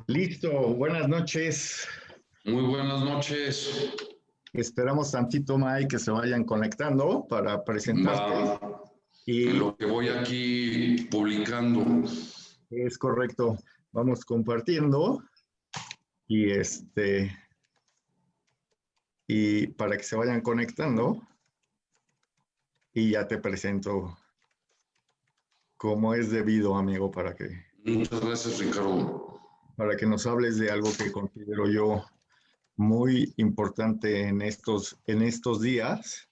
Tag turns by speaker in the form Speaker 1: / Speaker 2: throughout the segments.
Speaker 1: Listo, buenas noches.
Speaker 2: Muy buenas noches.
Speaker 1: Esperamos tantito, Mike, que se vayan conectando para presentarte.
Speaker 2: Va en
Speaker 1: Y
Speaker 2: lo que voy aquí publicando.
Speaker 1: es correcto, vamos compartiendo y y para que se vayan conectando y ya te presento como es debido, amigo,
Speaker 2: Muchas gracias, Ricardo.
Speaker 1: para que nos hables de algo que considero yo muy importante en estos días.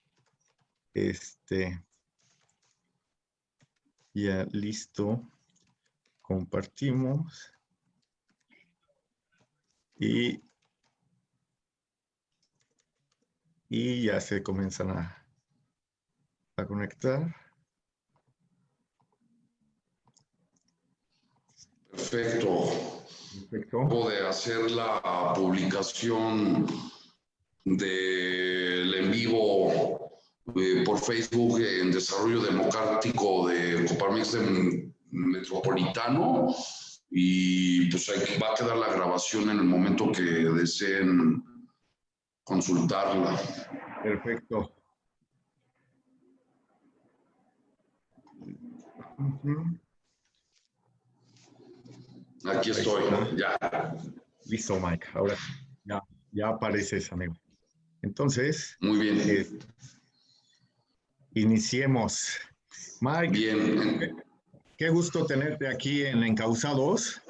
Speaker 1: Ya listo. Compartimos y, y ya se comienzan a conectar.
Speaker 2: Perfecto.
Speaker 1: Perfecto.
Speaker 2: Acabo de hacer la publicación del en vivo por Facebook en Desarrollo Democrático de Coparmex Metropolitano, y pues ahí va a quedar la grabación en el momento que deseen consultarla.
Speaker 1: Perfecto.
Speaker 2: Aquí estoy, ya.
Speaker 1: Listo, Mike. Ahora ya apareces, amigo. Entonces,
Speaker 2: muy bien.
Speaker 1: Iniciemos. Mike,
Speaker 2: Bien.
Speaker 1: Qué gusto tenerte aquí en Encausados,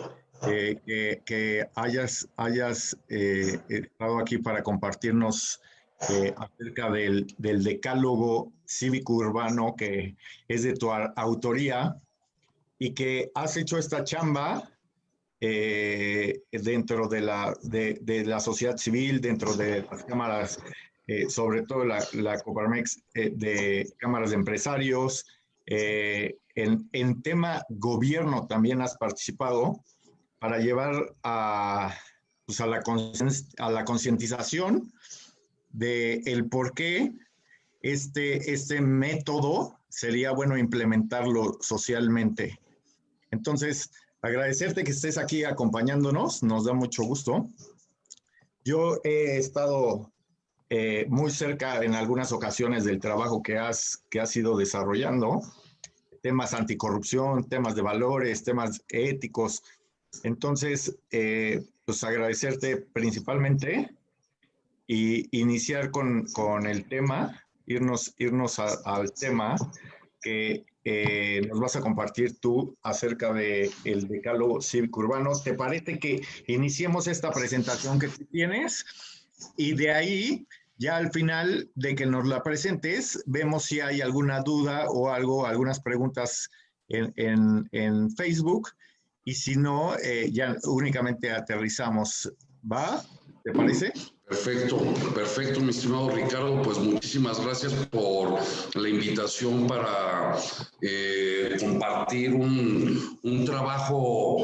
Speaker 1: que hayas estado aquí para compartirnos acerca del decálogo cívico urbano que es de tu autoría y que has hecho esta chamba dentro de la sociedad civil, dentro de las cámaras, sobre todo la Coparmex de cámaras de empresarios. En tema gobierno también has participado para llevar pues a la concientización de el por qué este método sería bueno implementarlo socialmente. Entonces, agradecerte que estés aquí acompañándonos, nos da mucho gusto. Yo he estado muy cerca en algunas ocasiones del trabajo que has ido desarrollando, temas anticorrupción, temas de valores, temas éticos. Entonces, pues agradecerte principalmente y iniciar con el tema, irnos al tema que nos vas a compartir tú acerca del decálogo cívico urbano. ¿Te parece que iniciemos esta presentación que tú tienes? Y de ahí, ya al final de que nos la presentes, vemos si hay alguna duda o algo, algunas preguntas en Facebook. Y si no, ya únicamente aterrizamos. ¿Va? ¿Te parece?
Speaker 2: Perfecto, perfecto, mi estimado Ricardo. Pues muchísimas gracias por la invitación para compartir un trabajo,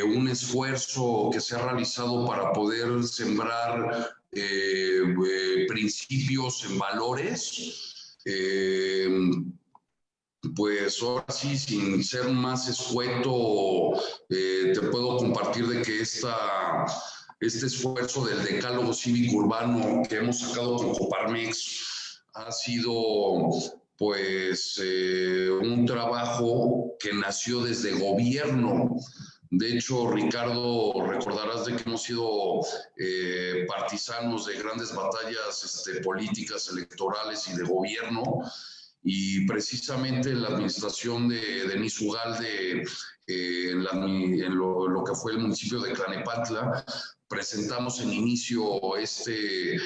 Speaker 2: un esfuerzo que se ha realizado para poder sembrar principios en valores. Pues ahora sí, sin ser más escueto, te puedo compartir de que este esfuerzo del decálogo cívico urbano que hemos sacado con Coparmex ha sido pues un trabajo que nació desde gobierno. De hecho, Ricardo, recordarás de que hemos sido partisanos de grandes batallas políticas, electorales y de gobierno. Y precisamente la administración de Denis Ugalde, en lo que fue el municipio de Tlanepantla, presentamos en inicio este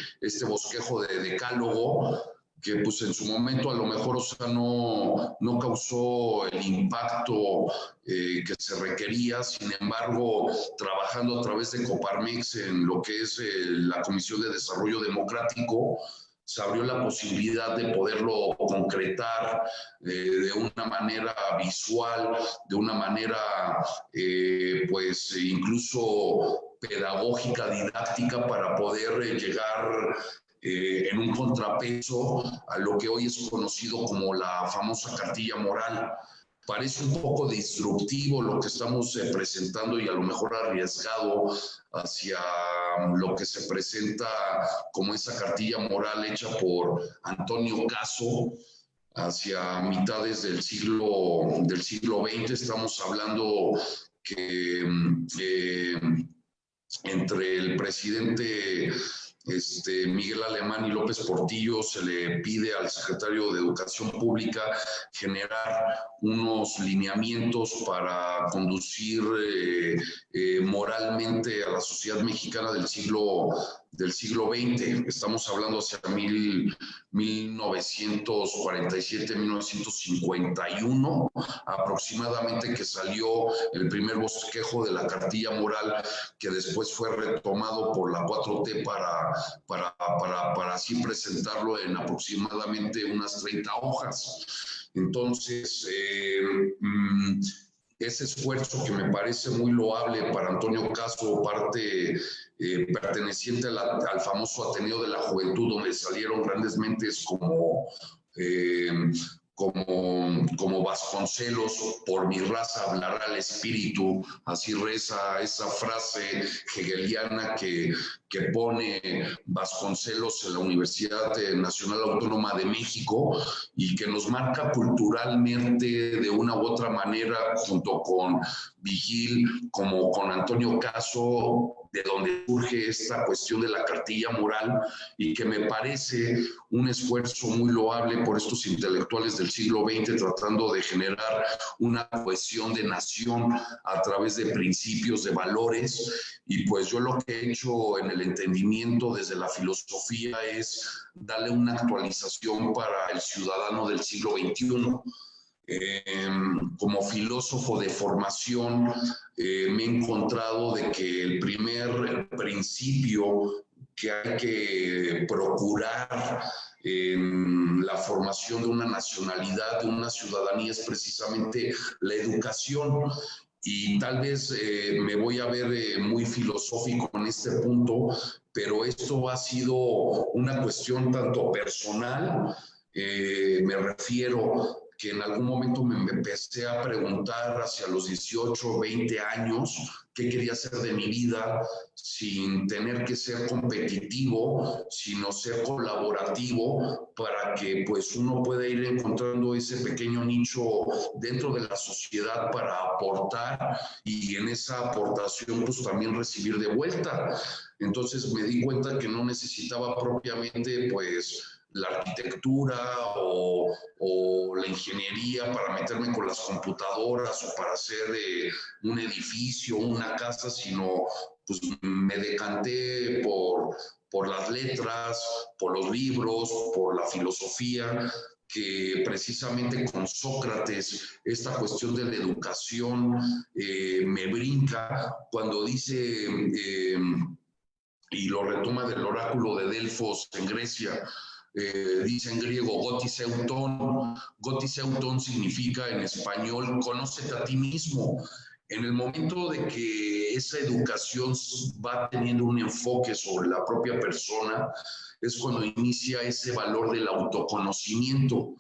Speaker 2: bosquejo de decálogo, que pues en su momento a lo mejor, o sea, no causó el impacto que se requería. Sin embargo, trabajando a través de Coparmex en lo que es la Comisión de Desarrollo Democrático, se abrió la posibilidad de poderlo concretar de una manera visual, de una manera pues incluso pedagógica, didáctica, para poder llegar en un contrapeso a lo que hoy es conocido como la famosa cartilla moral. parece un poco disruptivo lo que estamos presentando y a lo mejor arriesgado hacia lo que se presenta como esa cartilla moral hecha por Antonio Caso hacia mitades del siglo XX. Estamos hablando que entre el presidente Miguel Alemán y López Portillo se le pide al secretario de Educación Pública generar unos lineamientos para conducir moralmente a la sociedad mexicana del siglo XX. Estamos hablando hacia 1947, 1951 aproximadamente, que salió el primer bosquejo de la cartilla moral, que después fue retomado por la 4T para así presentarlo en aproximadamente unas 30 hojas. Entonces, ese esfuerzo que me parece muy loable para Antonio Caso, parte perteneciente al famoso Ateneo de la Juventud, donde salieron grandes mentes como Vasconcelos: por mi raza hablará el espíritu. Así reza esa frase hegeliana que pone Vasconcelos en la Universidad Nacional Autónoma de México, y que nos marca culturalmente de una u otra manera, junto con Vigil, como con Antonio Caso, de donde surge esta cuestión de la cartilla moral, y que me parece un esfuerzo muy loable por estos intelectuales del siglo XX, tratando de generar una cohesión de nación a través de principios, de valores. Y pues yo lo que he hecho en el entendimiento desde la filosofía es darle una actualización para el ciudadano del siglo XXI. Como filósofo de formación, me he encontrado de que el primer principio que hay que procurar en la formación de una nacionalidad, de una ciudadanía, es precisamente la educación. Y tal vez me voy a ver muy filosófico en este punto, pero esto ha sido una cuestión tanto personal, me refiero que en algún momento me empecé a preguntar hacia los 18, 20 años qué quería hacer de mi vida, sin tener que ser competitivo, sino ser colaborativo, para que pues uno pueda ir encontrando ese pequeño nicho dentro de la sociedad para aportar, y en esa aportación pues también recibir de vuelta. Entonces me di cuenta que no necesitaba propiamente pues la arquitectura o la ingeniería para meterme con las computadoras o para hacer un edificio, una casa, sino pues me decanté por las letras, por los libros, por la filosofía, que precisamente con Sócrates esta cuestión de la educación me brinca cuando dice, y lo retoma del oráculo de Delfos en Grecia, dice en griego gotiseuton. Gotiseuton significa en español conócete a ti mismo. En el momento de que esa educación va teniendo un enfoque sobre la propia persona, es cuando inicia ese valor del autoconocimiento.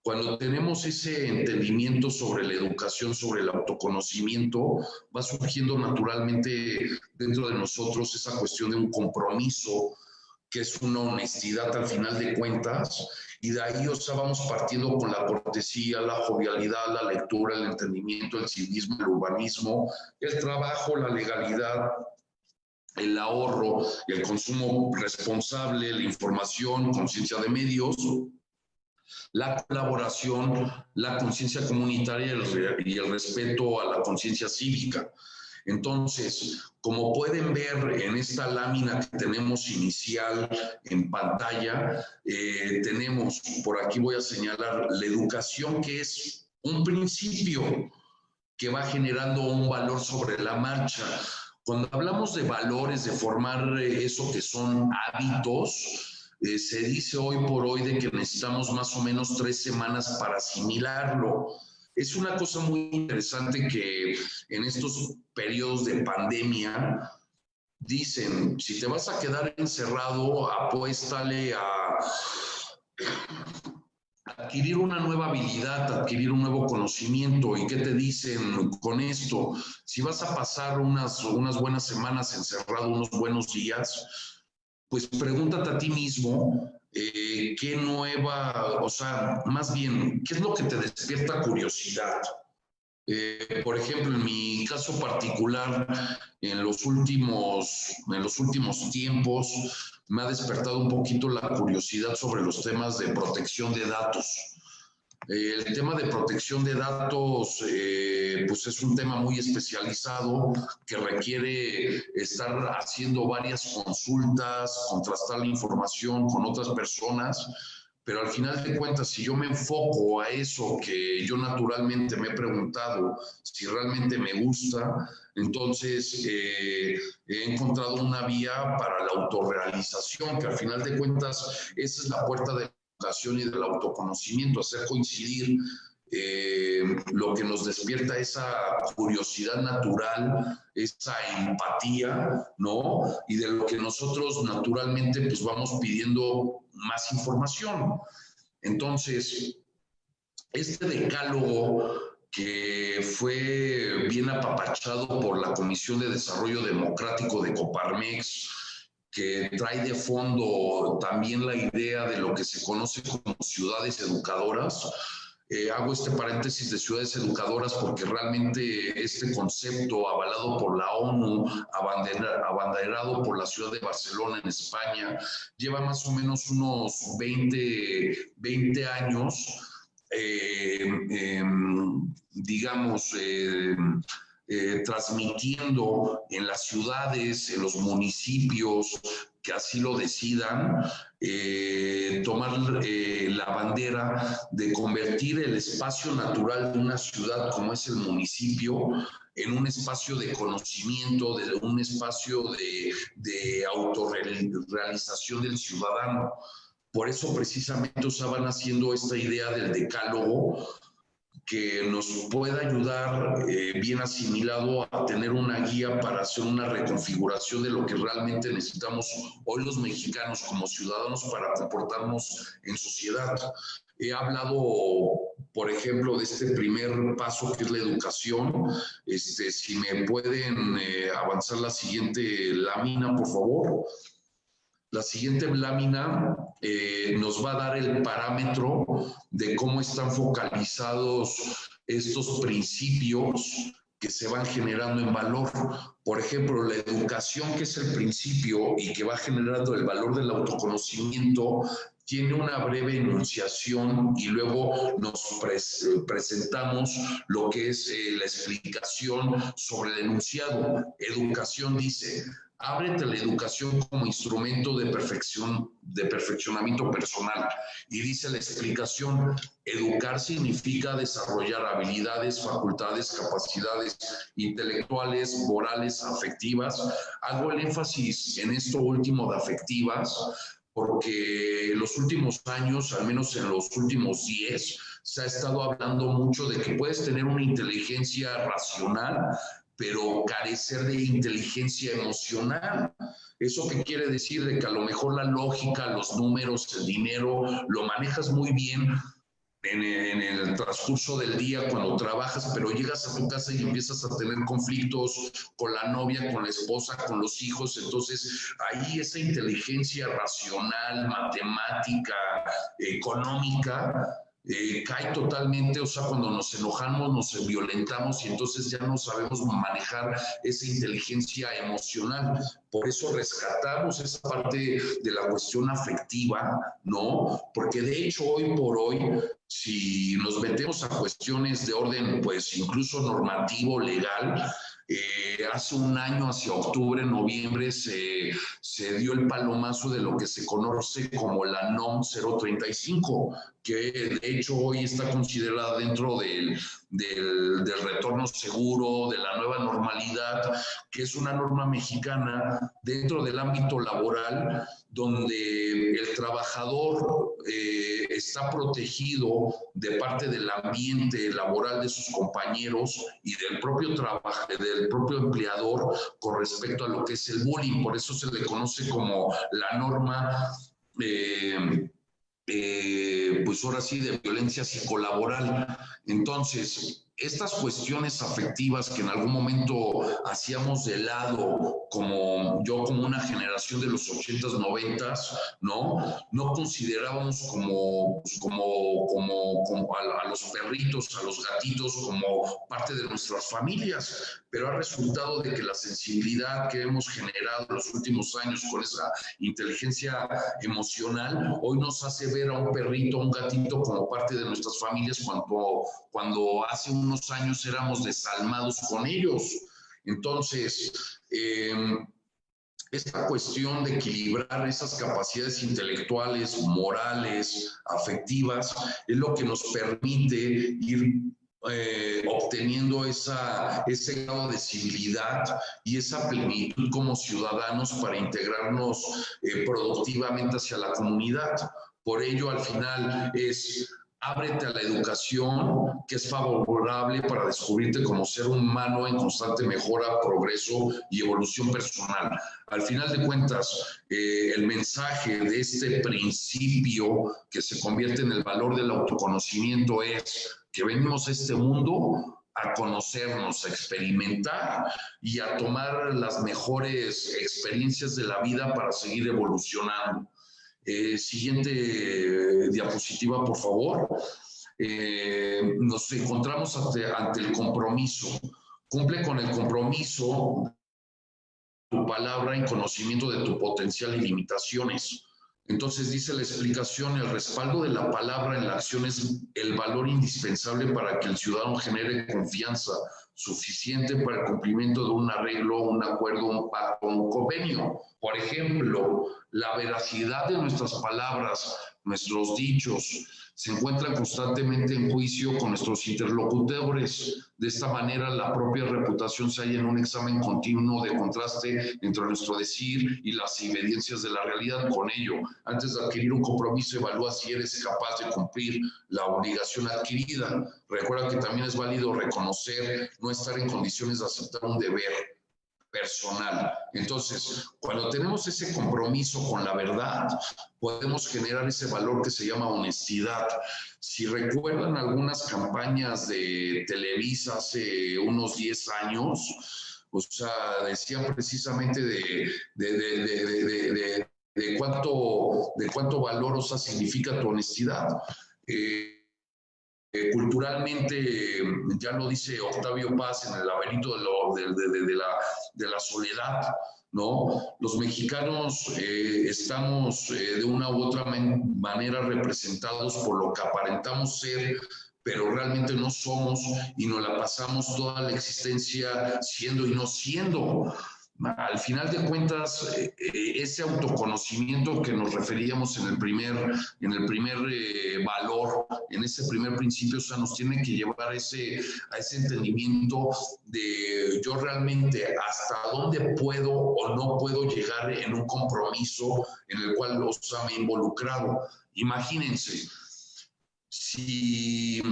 Speaker 2: Cuando tenemos ese entendimiento sobre la educación, sobre el autoconocimiento, va surgiendo naturalmente dentro de nosotros esa cuestión de un compromiso, que es una honestidad al final de cuentas, y de ahí, o sea, vamos partiendo con la cortesía, la jovialidad, la lectura, el entendimiento, el civismo, el urbanismo, el trabajo, la legalidad, el ahorro, el consumo responsable, la información, conciencia de medios, la colaboración, la conciencia comunitaria y el respeto a la conciencia cívica. Entonces, como pueden ver en esta lámina que tenemos inicial en pantalla, tenemos, por aquí voy a señalar, la educación, que es un principio que va generando un valor sobre la marcha. Cuando hablamos de valores, de formar eso que son hábitos, se dice hoy por hoy de que necesitamos más o menos 3 semanas para asimilarlo. Es una cosa muy interesante que en estos periodos de pandemia dicen, si te vas a quedar encerrado, apuéstale a adquirir una nueva habilidad, adquirir un nuevo conocimiento. ¿Y qué te dicen con esto? Si vas a pasar unas buenas semanas encerrado, unos buenos días, pues pregúntate a ti mismo qué nueva, o sea, más bien, ¿qué es lo que te despierta curiosidad? Por ejemplo, en mi caso particular, en los últimos tiempos, me ha despertado un poquito la curiosidad sobre los temas de protección de datos. El tema de protección de datos, pues es un tema muy especializado que requiere estar haciendo varias consultas, contrastar la información con otras personas, pero al final de cuentas, si yo me enfoco a eso que yo naturalmente me he preguntado si realmente me gusta, entonces he encontrado una vía para la autorrealización, que al final de cuentas esa es la puerta de y del autoconocimiento, hacer coincidir lo que nos despierta esa curiosidad natural, esa empatía, ¿no? Y de lo que nosotros naturalmente pues vamos pidiendo más información. Entonces, este decálogo que fue bien apapachado por la Comisión de Desarrollo Democrático de Coparmex, que trae de fondo también la idea de lo que se conoce como ciudades educadoras. Hago este paréntesis de ciudades educadoras porque realmente este concepto, avalado por la ONU, abanderado por la ciudad de Barcelona en España, lleva más o menos unos 20 años, digamos, transmitiendo en las ciudades, en los municipios que así lo decidan, tomar la bandera de convertir el espacio natural de una ciudad como es el municipio en un espacio de conocimiento, de un espacio de autorrealización del ciudadano. Por eso precisamente estaban haciendo esta idea del decálogo, que nos pueda ayudar bien asimilado a tener una guía para hacer una reconfiguración de lo que realmente necesitamos hoy los mexicanos como ciudadanos para comportarnos en sociedad. He hablado, por ejemplo, de este primer paso que es la educación. Si me pueden avanzar la siguiente lámina, por favor. La siguiente lámina nos va a dar el parámetro de cómo están focalizados estos principios que se van generando en valor. Por ejemplo, la educación, que es el principio y que va generando el valor del autoconocimiento, tiene una breve enunciación y luego nos presentamos lo que es la explicación sobre el enunciado. Educación dice: ábrete la educación como instrumento de perfeccionamiento personal. Y dice la explicación: educar significa desarrollar habilidades, facultades, capacidades intelectuales, morales, afectivas. Hago el énfasis en esto último de afectivas, porque en los últimos años, al menos en los últimos 10, se ha estado hablando mucho de que puedes tener una inteligencia racional, pero carecer de inteligencia emocional. ¿Eso qué quiere decir? De que a lo mejor la lógica, los números, el dinero, lo manejas muy bien en el transcurso del día cuando trabajas, pero llegas a tu casa y empiezas a tener conflictos con la novia, con la esposa, con los hijos. Entonces ahí esa inteligencia racional, matemática, económica, cae totalmente. O sea, cuando nos enojamos, nos violentamos y entonces ya no sabemos manejar esa inteligencia emocional. Por eso rescatamos esa parte de la cuestión afectiva, ¿no? Porque de hecho hoy por hoy, si nos metemos a cuestiones de orden, pues incluso normativo, legal, hace un año, hacia octubre, noviembre, se dio el palomazo de lo que se conoce como la NOM 035, que de hecho hoy está considerada dentro del retorno seguro, de la nueva normalidad, que es una norma mexicana dentro del ámbito laboral, donde el trabajador está protegido de parte del ambiente laboral de sus compañeros y del propio empleador con respecto a lo que es el bullying. Por eso se le conoce como la norma pues ahora sí, de violencia psicolaboral. Entonces, estas cuestiones afectivas que en algún momento hacíamos de lado, como una generación de los 80s, 90s, no considerábamos como a los perritos, a los gatitos, como parte de nuestras familias, pero ha resultado de que la sensibilidad que hemos generado en los últimos años con esa inteligencia emocional, hoy nos hace ver a un perrito, a un gatito como parte de nuestras familias cuando hace unos años éramos desalmados con ellos. Entonces, esta cuestión de equilibrar esas capacidades intelectuales, morales, afectivas, es lo que nos permite ir obteniendo ese grado de civilidad y esa plenitud como ciudadanos para integrarnos productivamente hacia la comunidad. Por ello, al final es ábrete a la educación, que es favorable para descubrirte como ser humano en constante mejora, progreso y evolución personal. Al final de cuentas, el mensaje de este principio que se convierte en el valor del autoconocimiento es que venimos a este mundo a conocernos, a experimentar y a tomar las mejores experiencias de la vida para seguir evolucionando. Siguiente diapositiva, por favor. Nos encontramos ante el compromiso. Cumple con el compromiso, tu palabra en conocimiento de tu potencial y limitaciones. Entonces dice la explicación, el respaldo de la palabra en la acción es el valor indispensable para que el ciudadano genere confianza suficiente para el cumplimiento de un arreglo, un acuerdo, un pacto, un convenio. Por ejemplo, la veracidad de nuestras palabras, nuestros dichos, se encuentran constantemente en juicio con nuestros interlocutores. De esta manera, la propia reputación se halla en un examen continuo de contraste entre nuestro decir y las evidencias de la realidad. Con ello, antes de adquirir un compromiso, evalúa si eres capaz de cumplir la obligación adquirida. Recuerda que también es válido reconocer no estar en condiciones de aceptar un deber personal. Entonces, cuando tenemos ese compromiso con la verdad, podemos generar ese valor que se llama honestidad. Si recuerdan algunas campañas de Televisa hace unos 10 años, o sea, decían precisamente de cuánto valor, o sea, significa tu honestidad. Culturalmente, ya lo dice Octavio Paz en El laberinto de la soledad, ¿no? Los mexicanos estamos de una u otra manera representados por lo que aparentamos ser, pero realmente no somos y nos la pasamos toda la existencia siendo y no siendo. Al final de cuentas, ese autoconocimiento que nos referíamos en el primer valor, en ese primer principio, o sea, nos tiene que llevar a ese entendimiento de yo realmente hasta dónde puedo o no puedo llegar en un compromiso en el cual me he involucrado. Imagínense, si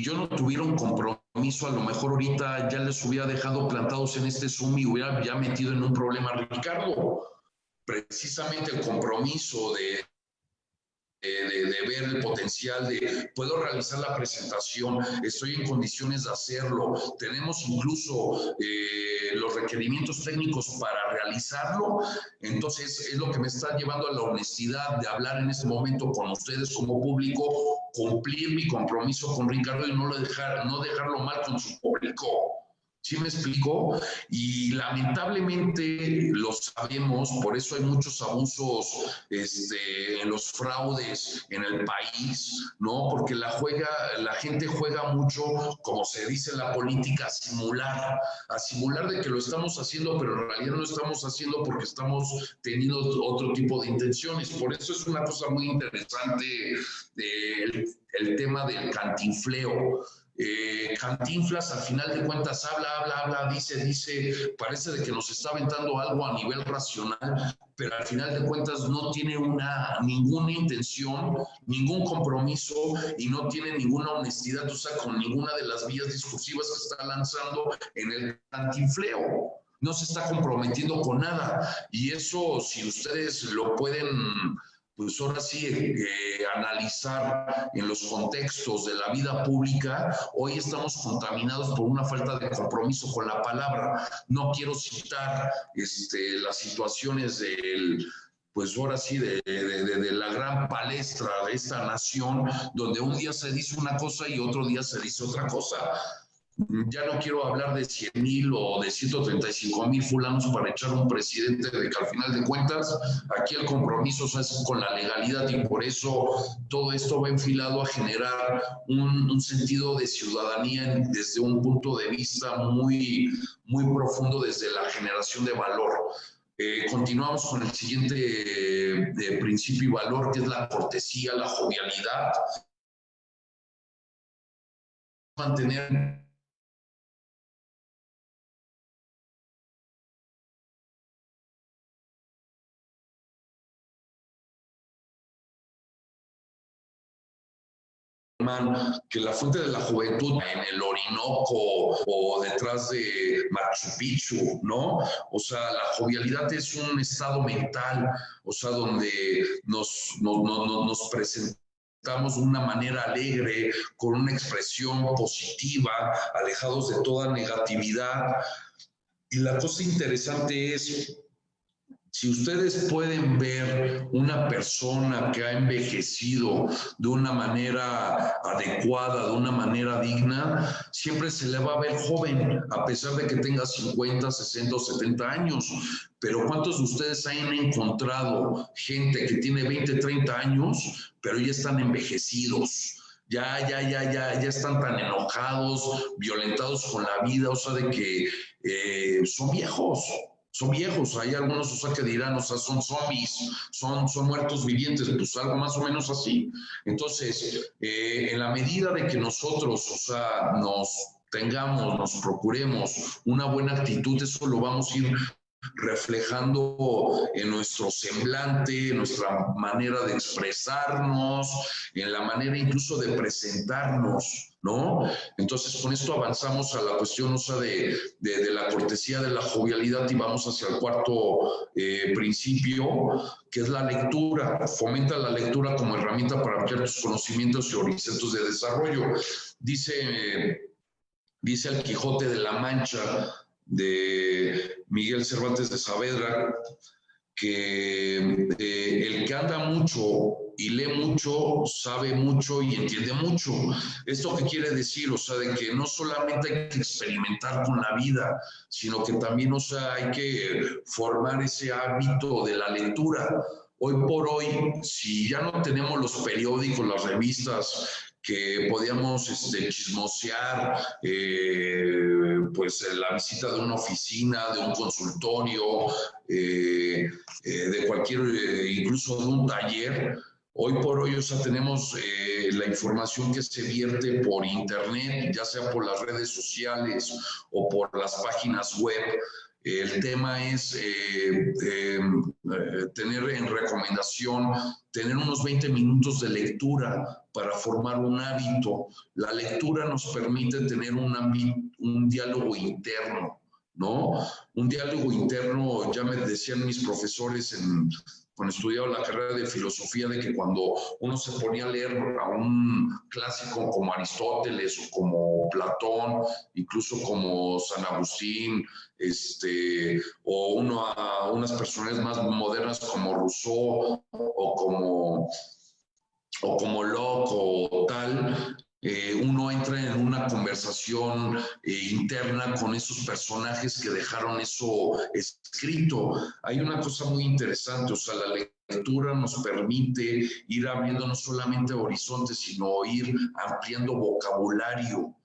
Speaker 2: yo no tuviera un compromiso, a lo mejor ahorita ya les hubiera dejado plantados en este Zoom y hubiera ya metido en un problema a Ricardo. Precisamente el compromiso de ver el potencial de puedo realizar la presentación, estoy en condiciones de hacerlo, tenemos incluso los requerimientos técnicos para realizarlo. Entonces es lo que me está llevando a la honestidad de hablar en este momento con ustedes como público, cumplir mi compromiso con Ricardo y no dejarlo mal con su público. ¿Sí me explico? Y lamentablemente lo sabemos, por eso hay muchos abusos en los fraudes en el país, ¿no? Porque la gente juega mucho, como se dice en la política, a simular de que lo estamos haciendo, pero en realidad no lo estamos haciendo porque estamos teniendo otro tipo de intenciones. Por eso es una cosa muy interesante el tema del cantinfleo. Cantinflas al final de cuentas habla, dice, parece de que nos está aventando algo a nivel racional, pero al final de cuentas no tiene ninguna intención, ningún compromiso y no tiene ninguna honestidad, o sea, con ninguna de las vías discursivas que está lanzando en el cantinfleo. No se está comprometiendo con nada y eso, si ustedes lo pueden pues ahora sí, analizar en los contextos de la vida pública, hoy estamos contaminados por una falta de compromiso con la palabra. No quiero citar las situaciones del, pues ahora sí, de la gran palestra de esta nación, donde un día se dice una cosa y otro día se dice otra cosa. Ya no quiero hablar de 100,000 o de 135,000 fulanos para echar un presidente, de que al final de cuentas aquí el compromiso es con la legalidad, y por eso todo esto va enfilado a generar un sentido de ciudadanía desde un punto de vista muy, muy profundo, desde la generación de valor. Continuamos con el siguiente principio y valor, que es la cortesía, la jovialidad. Mantener que la fuente de la juventud en el Orinoco o detrás de Machu Picchu, ¿no? O sea, la jovialidad es un estado mental, o sea, donde nos presentamos de una manera alegre, con una expresión positiva, alejados de toda negatividad. Y la cosa interesante es, si ustedes pueden ver una persona que ha envejecido de una manera adecuada, de una manera digna, siempre se le va a ver joven, a pesar de que tenga 50, 60 o 70 años. Pero ¿cuántos de ustedes han encontrado gente que tiene 20, 30 años, pero ya están envejecidos? Ya están tan enojados, violentados con la vida, o sea, de que son viejos. Son viejos, hay algunos, o sea, que dirán, o sea, son zombies, son muertos vivientes, pues algo más o menos así. Entonces, en la medida de que nosotros, o sea, nos procuremos una buena actitud, eso lo vamos a ir reflejando en nuestro semblante, en nuestra manera de expresarnos, en la manera incluso de presentarnos, ¿no? Entonces, con esto avanzamos a la cuestión, o sea, de la cortesía, de la jovialidad, y vamos hacia el cuarto principio, que es la lectura. Fomenta la lectura como herramienta para ampliar tus conocimientos y horizontes de desarrollo. Dice el Quijote de la Mancha, de Miguel Cervantes de Saavedra, que el que anda mucho y lee mucho, sabe mucho y entiende mucho. ¿Esto qué quiere decir? O sea, de que no solamente hay que experimentar con la vida, sino que también, o sea, hay que formar ese hábito de la lectura. Hoy por hoy, si ya no tenemos los periódicos, las revistas, que podíamos chismosear, pues la visita de una oficina, de un consultorio, de cualquier, incluso de un taller. Hoy por hoy, o sea, tenemos la información que se vierte por internet, ya sea por las redes sociales o por las páginas web. El tema es tener en recomendación, tener unos 20 minutos de lectura para formar un hábito. La lectura nos permite tener un diálogo interno, ¿no? Un diálogo interno, ya me decían mis profesores cuando estudiaba la carrera de filosofía, de que cuando uno se ponía a leer a un clásico como Aristóteles o como Platón, incluso como San Agustín, o unas personas más modernas como Rousseau o como Locke o tal, uno entra en una conversación interna con esos personajes que dejaron eso escrito. Hay una cosa muy interesante, o sea, la lectura nos permite ir abriendo no solamente horizontes, sino ir ampliando vocabulario.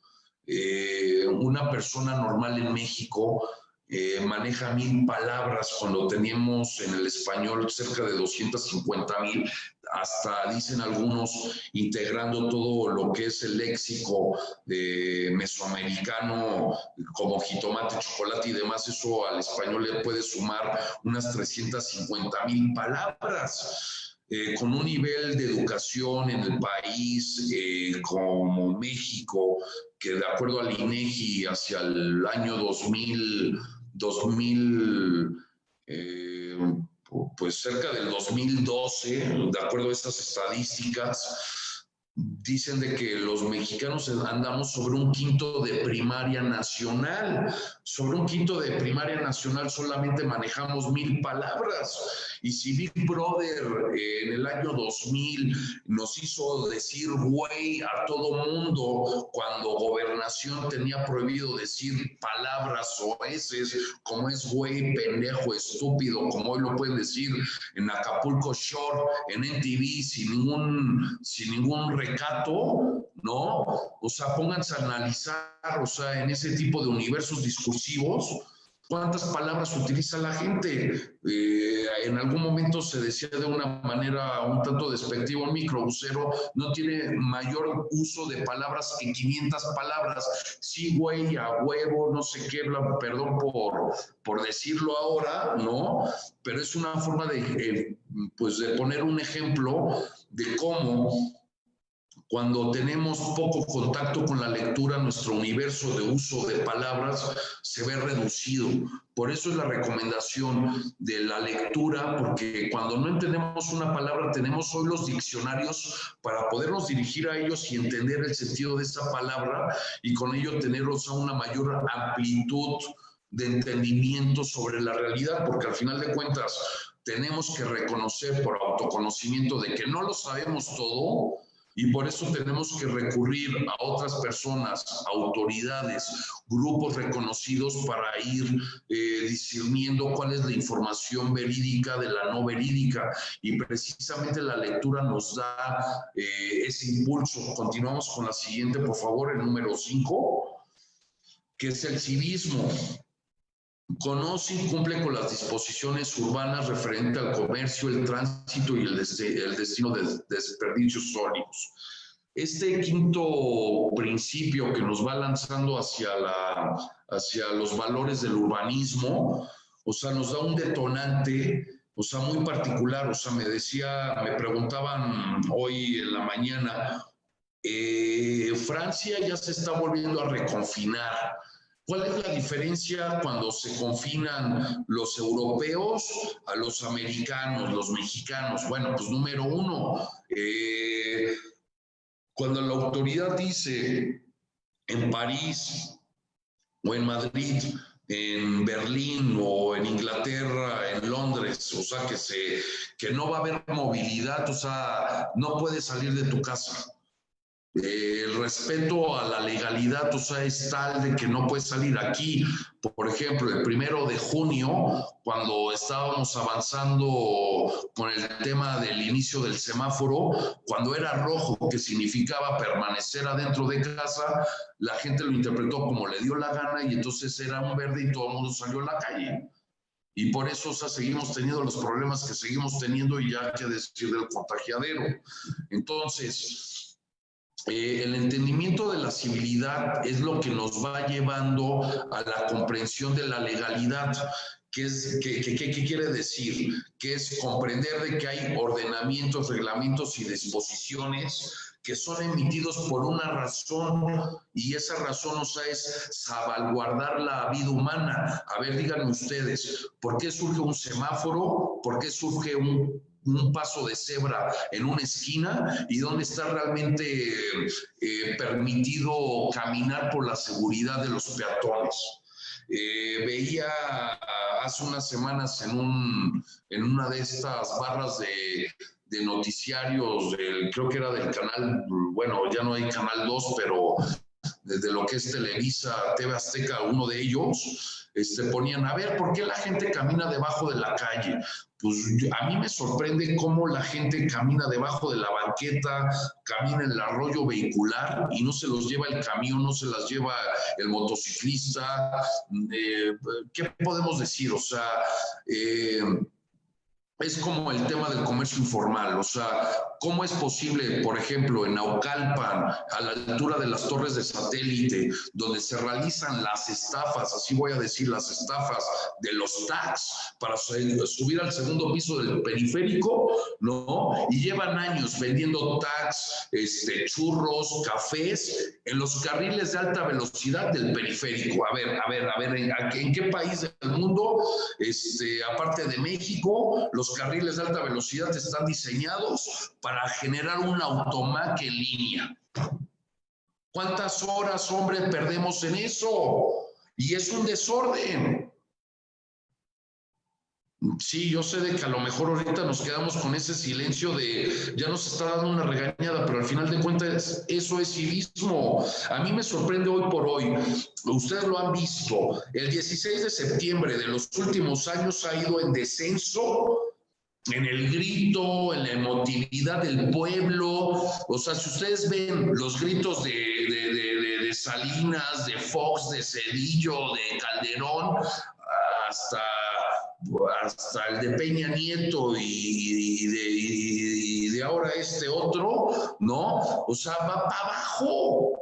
Speaker 2: Una persona normal en México maneja 1,000 palabras cuando tenemos en el español cerca de 250,000, hasta dicen algunos integrando todo lo que es el léxico mesoamericano como jitomate, chocolate y demás. Eso al español le puede sumar unas 350,000 palabras. Con un nivel de educación en el país como México, que de acuerdo al INEGI hacia el año 2000 pues cerca del 2012, de acuerdo a estas estadísticas, dicen de que los mexicanos andamos sobre un quinto de primaria nacional. Sobre un quinto de primaria nacional solamente manejamos 1000 palabras. Y si Big Brother en el año 2000 nos hizo decir güey a todo mundo cuando Gobernación tenía prohibido decir palabras soeces como es güey, pendejo, estúpido, como hoy lo pueden decir en Acapulco Shore, en NTV, sin ningún recato, ¿no? O sea, pónganse a analizar, o sea, en ese tipo de universos discursivos, ¿cuántas palabras utiliza la gente? En algún momento se decía de una manera un tanto despectiva, un microbusero no tiene mayor uso de palabras que 500 palabras. Sí, güey, a huevo, no sé qué, perdón por decirlo ahora, ¿no? Pero es una forma pues de poner un ejemplo de cómo cuando tenemos poco contacto con la lectura, nuestro universo de uso de palabras se ve reducido. Por eso es la recomendación de la lectura, porque cuando no entendemos una palabra, tenemos hoy los diccionarios para podernos dirigir a ellos y entender el sentido de esa palabra y con ello tener una mayor amplitud de entendimiento sobre la realidad, porque al final de cuentas tenemos que reconocer por autoconocimiento de que no lo sabemos todo. Y por eso tenemos que recurrir a otras personas, autoridades, grupos reconocidos para ir discerniendo cuál es la información verídica de la no verídica. Y precisamente la lectura nos da ese impulso. Continuamos con la siguiente, por favor, el número 5, que es el civismo. Conoce y cumple con las disposiciones urbanas referentes al comercio, el tránsito y el destino de desperdicios sólidos. Este quinto principio que nos va lanzando hacia los valores del urbanismo, o sea, nos da un detonante, o sea, muy particular. O sea, me preguntaban hoy en la mañana, Francia ya se está volviendo a reconfinar. ¿Cuál es la diferencia cuando se confinan los europeos a los americanos, los mexicanos? Bueno, pues número uno, cuando la autoridad dice en París o en Madrid, en Berlín o en Inglaterra, en Londres, o sea, que no va a haber movilidad, o sea, no puedes salir de tu casa. El respeto a la legalidad, o sea, es tal de que no puedes salir aquí. Por ejemplo, el 1 de junio, cuando estábamos avanzando con el tema del inicio del semáforo, cuando era rojo, que significaba permanecer adentro de casa, la gente lo interpretó como le dio la gana y entonces era un verde y todo el mundo salió a la calle. Y por eso, o sea, seguimos teniendo los problemas que seguimos teniendo y ya que decir del contagiadero. Entonces, el entendimiento de la civilidad es lo que nos va llevando a la comprensión de la legalidad. ¿Qué quiere decir? Que es comprender de que hay ordenamientos, reglamentos y disposiciones que son emitidos por una razón, y esa razón, o sea, es salvaguardar la vida humana. A ver, díganme ustedes, ¿por qué surge un semáforo? ¿Por qué surge un paso de cebra en una esquina? ¿Y dónde está realmente permitido caminar por la seguridad de los peatones? Veía hace unas semanas en una de estas barras de noticiarios, creo que era del canal, bueno, ya no hay Canal 2, pero desde lo que es Televisa, TV Azteca, uno de ellos, ponían, a ver, ¿por qué la gente camina debajo de la calle? Pues a mí me sorprende cómo la gente camina debajo de la banqueta, camina en el arroyo vehicular y no se los lleva el camión, no se las lleva el motociclista. ¿Qué podemos decir? O sea, es como el tema del comercio informal. O sea, ¿cómo es posible, por ejemplo, en Naucalpan, a la altura de las torres de satélite, donde se realizan las estafas, así voy a decir, las estafas de los tags para subir al segundo piso del periférico, ¿no? Y llevan años vendiendo tags, churros, cafés, en los carriles de alta velocidad del periférico. A ver, ¿en qué país del mundo, aparte de México, los carriles de alta velocidad están diseñados para generar un automaque en línea? ¿Cuántas horas, hombre, perdemos en eso? Y es un desorden. Sí, yo sé de que a lo mejor ahorita nos quedamos con ese silencio de ya nos está dando una regañada, pero al final de cuentas eso es civismo. A mí me sorprende hoy por hoy, ustedes lo han visto, el 16 de septiembre de los últimos años ha ido en descenso en el grito, en la emotividad del pueblo. O sea, si ustedes ven los gritos de Salinas, de Fox, de Zedillo, de Calderón, hasta el de Peña Nieto y de ahora este otro, ¿no? O sea, va para abajo.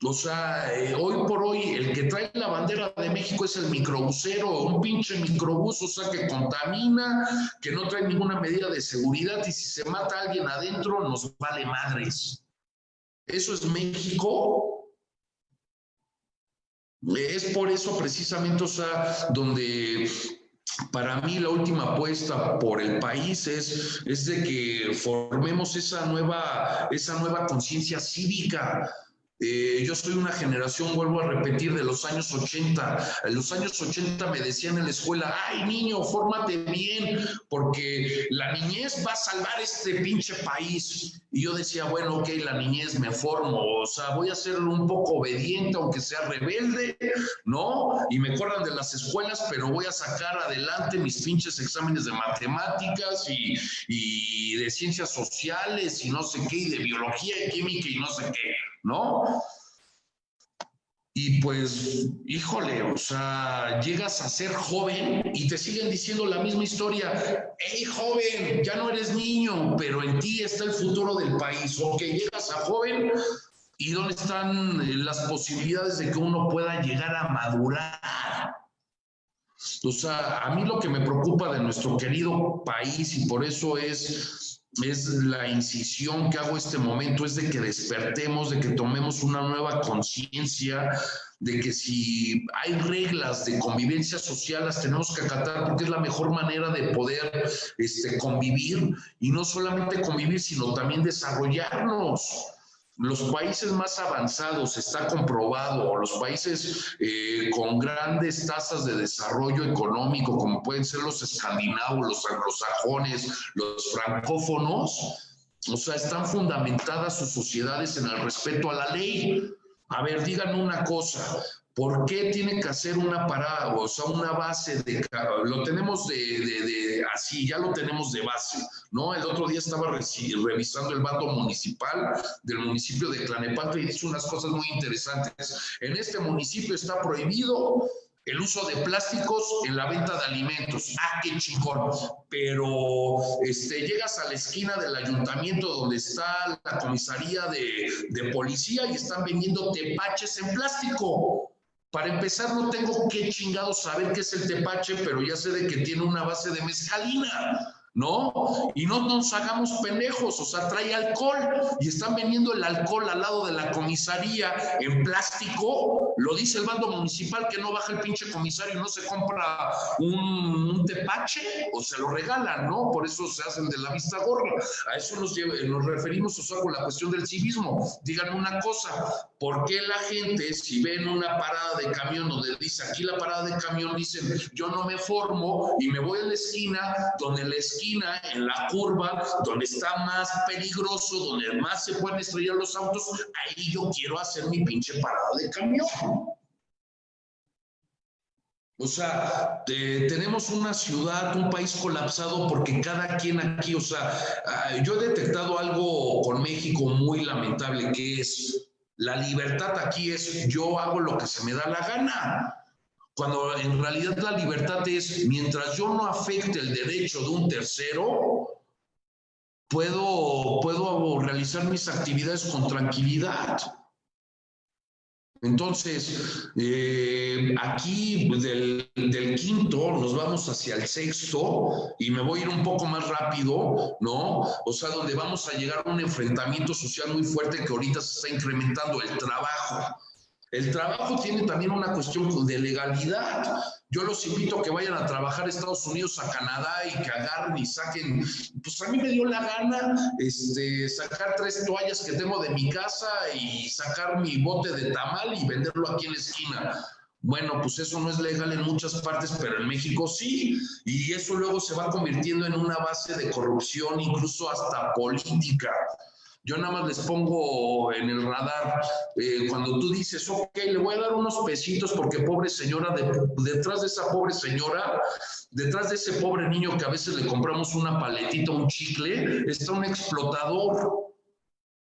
Speaker 2: O sea, hoy por hoy el que trae la bandera de México es el microbusero, un pinche microbús, o sea, que contamina, que no trae ninguna medida de seguridad y si se mata a alguien adentro nos vale madres. ¿Eso es México? Es por eso precisamente, o sea, donde para mí la última apuesta por el país es de que formemos esa nueva conciencia cívica. Yo soy una generación, vuelvo a repetir, de los años 80. En los años 80 me decían en la escuela, ay niño, fórmate bien, porque la niñez va a salvar este pinche país. Y yo decía, bueno, ok, la niñez me formo, o sea, voy a ser un poco obediente, aunque sea rebelde, ¿no? Y me corran de las escuelas, pero voy a sacar adelante mis pinches exámenes de matemáticas y de ciencias sociales y no sé qué, y de biología y química y no sé qué, ¿no? Y pues, híjole, o sea, llegas a ser joven y te siguen diciendo la misma historia. Hey, joven, ya no eres niño, pero en ti está el futuro del país. Ok, llegas a joven y ¿dónde están las posibilidades de que uno pueda llegar a madurar? O sea, a mí lo que me preocupa de nuestro querido país, y por eso es la incisión que hago este momento, es de que despertemos, de que tomemos una nueva conciencia, de que si hay reglas de convivencia social las tenemos que acatar porque es la mejor manera de poder convivir, y no solamente convivir, sino también desarrollarnos. Los países más avanzados, está comprobado, los países con grandes tasas de desarrollo económico, como pueden ser los escandinavos, los anglosajones, los francófonos, o sea, están fundamentadas sus sociedades en el respeto a la ley. A ver, díganme una cosa, ¿por qué tiene que hacer una parada, o sea, una base lo tenemos así, ya lo tenemos de base, ¿no? El otro día estaba revisando el bando municipal del municipio de Tlalnepantla y dice unas cosas muy interesantes. En este municipio está prohibido el uso de plásticos en la venta de alimentos. ¡Ah, qué chingón! Pero llegas a la esquina del ayuntamiento donde está la comisaría de policía y están vendiendo tepaches en plástico. Para empezar, no tengo qué chingados saber qué es el tepache, pero ya sé de que tiene una base de mezcalina, ¿no? Y no nos hagamos pendejos, o sea, trae alcohol y están vendiendo el alcohol al lado de la comisaría en plástico. Lo dice el bando municipal que no baja el pinche comisario y no se compra un tepache o se lo regalan, ¿no? Por eso se hacen de la vista gorda. A eso nos referimos, o sea, con la cuestión del civismo. Díganme una cosa, ¿por qué la gente, si ven una parada de camión donde dice aquí la parada de camión, dicen yo no me formo y me voy a la esquina, donde en la esquina, en la curva, donde está más peligroso, donde más se pueden estrellar los autos, ahí yo quiero hacer mi pinche parada de camión? O sea, tenemos una ciudad, un país colapsado porque cada quien aquí, o sea, yo he detectado algo con México muy lamentable, que es la libertad aquí es yo hago lo que se me da la gana. Cuando en realidad la libertad es, mientras yo no afecte el derecho de un tercero, puedo realizar mis actividades con tranquilidad. Entonces, aquí del quinto nos vamos hacia el sexto y me voy a ir un poco más rápido, ¿no? O sea, donde vamos a llegar a un enfrentamiento social muy fuerte que ahorita se está incrementando, el trabajo. El trabajo tiene también una cuestión de legalidad. Yo los invito a que vayan a trabajar a Estados Unidos, a Canadá y que agarren y saquen. Pues a mí me dio la gana sacar 3 toallas que tengo de mi casa y sacar mi bote de tamal y venderlo aquí en la esquina. Bueno, pues eso no es legal en muchas partes, pero en México sí. Y eso luego se va convirtiendo en una base de corrupción, incluso hasta política. Yo nada más les pongo en el radar, cuando tú dices, ok, le voy a dar unos pesitos porque pobre señora, detrás de esa pobre señora, detrás de ese pobre niño que a veces le compramos una paletita, un chicle, está un explotador.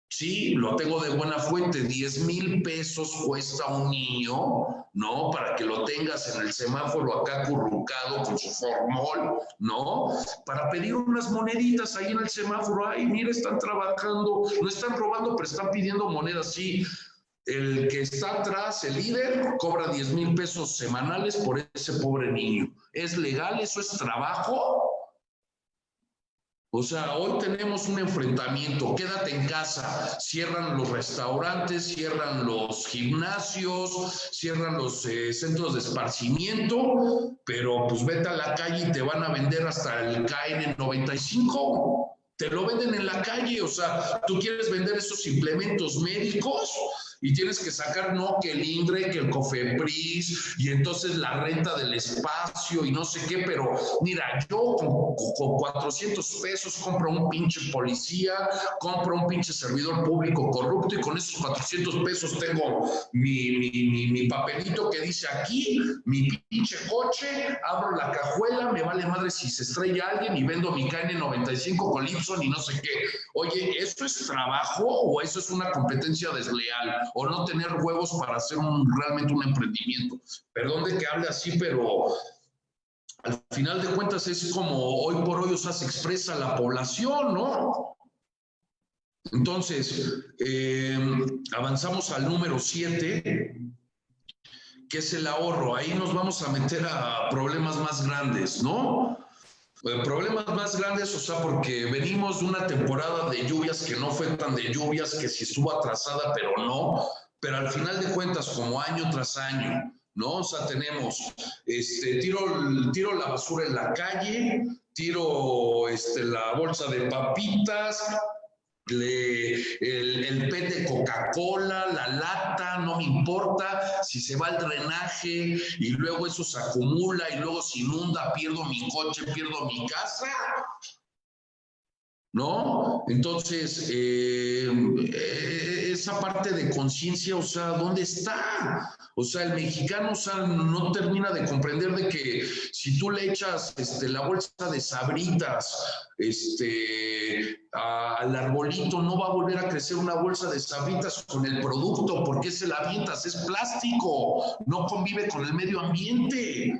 Speaker 2: Sí, lo tengo de buena fuente, 10,000 pesos cuesta un niño, ¿no? Para que lo tengas en el semáforo acá acurrucado con su formol, ¿no? Para pedir unas moneditas ahí en el semáforo, ay, mira, están trabajando, no están robando, pero están pidiendo monedas, sí. El que está atrás, el líder, cobra 10,000 pesos semanales por ese pobre niño. ¿Es legal? ¿Eso es trabajo? O sea, hoy tenemos un enfrentamiento, quédate en casa, cierran los restaurantes, cierran los gimnasios, cierran los centros de esparcimiento, pero pues vete a la calle y te van a vender hasta el KN95. Te lo venden en la calle, o sea, tú quieres vender esos implementos médicos y tienes que sacar, no, que el INDRE, que el COFEPRIS, y entonces la renta del espacio y no sé qué, pero mira, yo con 400 pesos compro un pinche policía, compro un pinche servidor público corrupto y con esos 400 pesos tengo mi papelito que dice aquí, mi pinche coche, abro la cajuela, me vale madre si se estrella alguien y vendo mi KN95 con Lipson y no sé qué. Oye, ¿esto es trabajo o eso es una competencia desleal? O no tener huevos para hacer realmente un emprendimiento. Perdón de que hable así, pero al final de cuentas es como hoy por hoy, o sea, se expresa la población, ¿no? Entonces, avanzamos al número 7, que es el ahorro. Ahí nos vamos a meter a problemas más grandes, ¿no? Problemas más grandes, o sea, porque venimos de una temporada de lluvias que no fue tan de lluvias, que si estuvo atrasada, pero no, pero al final de cuentas, como año tras año, ¿no? O sea, tenemos, tiro la basura en la calle, tiro la bolsa de papitas, el PET de Coca-Cola, la lata, no me importa si se va al drenaje y luego eso se acumula y luego se inunda, pierdo mi coche, pierdo mi casa, ¿no? Entonces, esa parte de conciencia, o sea, ¿dónde está? O sea, el mexicano, o sea, no termina de comprender de que si tú le echas la bolsa de Sabritas al arbolito, no va a volver a crecer una bolsa de Sabritas con el producto, porque se la avientas, es plástico, no convive con el medio ambiente.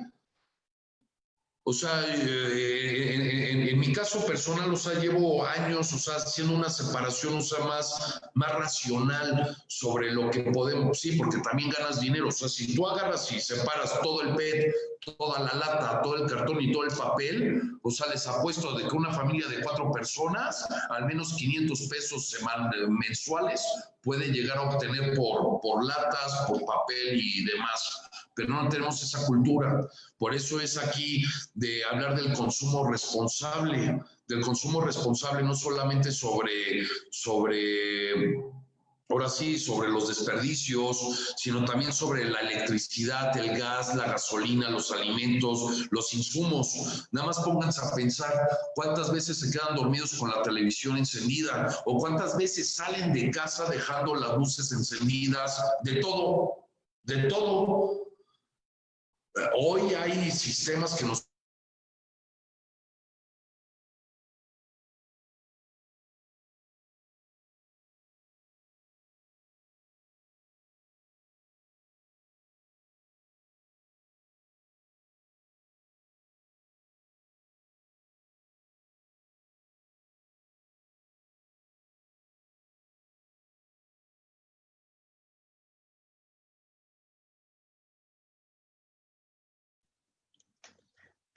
Speaker 2: O sea, en mi caso personal, o sea, llevo años, o sea, haciendo una separación, o sea, más racional sobre lo que podemos, sí, porque también ganas dinero. O sea, si tú agarras y separas todo el PET, toda la lata, todo el cartón y todo el papel, o sea, les apuesto de que una familia de 4 personas, al menos 500 pesos mensuales, puede llegar a obtener por latas, por papel y demás. Pero no tenemos esa cultura. Por eso es aquí de hablar del consumo responsable no solamente ahora sí, sobre los desperdicios, sino también sobre la electricidad, el gas, la gasolina, los alimentos, los insumos. Nada más pónganse a pensar cuántas veces se quedan dormidos con la televisión encendida o cuántas veces salen de casa dejando las luces encendidas, de todo, de todo. Hoy hay sistemas que nos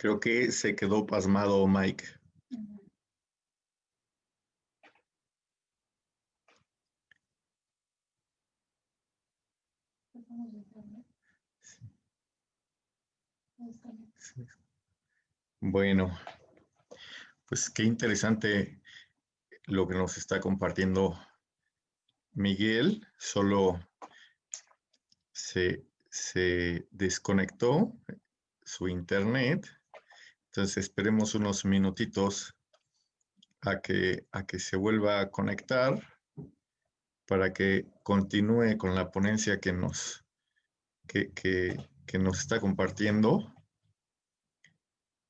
Speaker 1: Creo que se quedó pasmado Mike. Bueno, pues qué interesante lo que nos está compartiendo Miguel. Solo se desconectó su internet. Entonces esperemos unos minutitos a que se vuelva a conectar para que continúe con la ponencia que nos está compartiendo.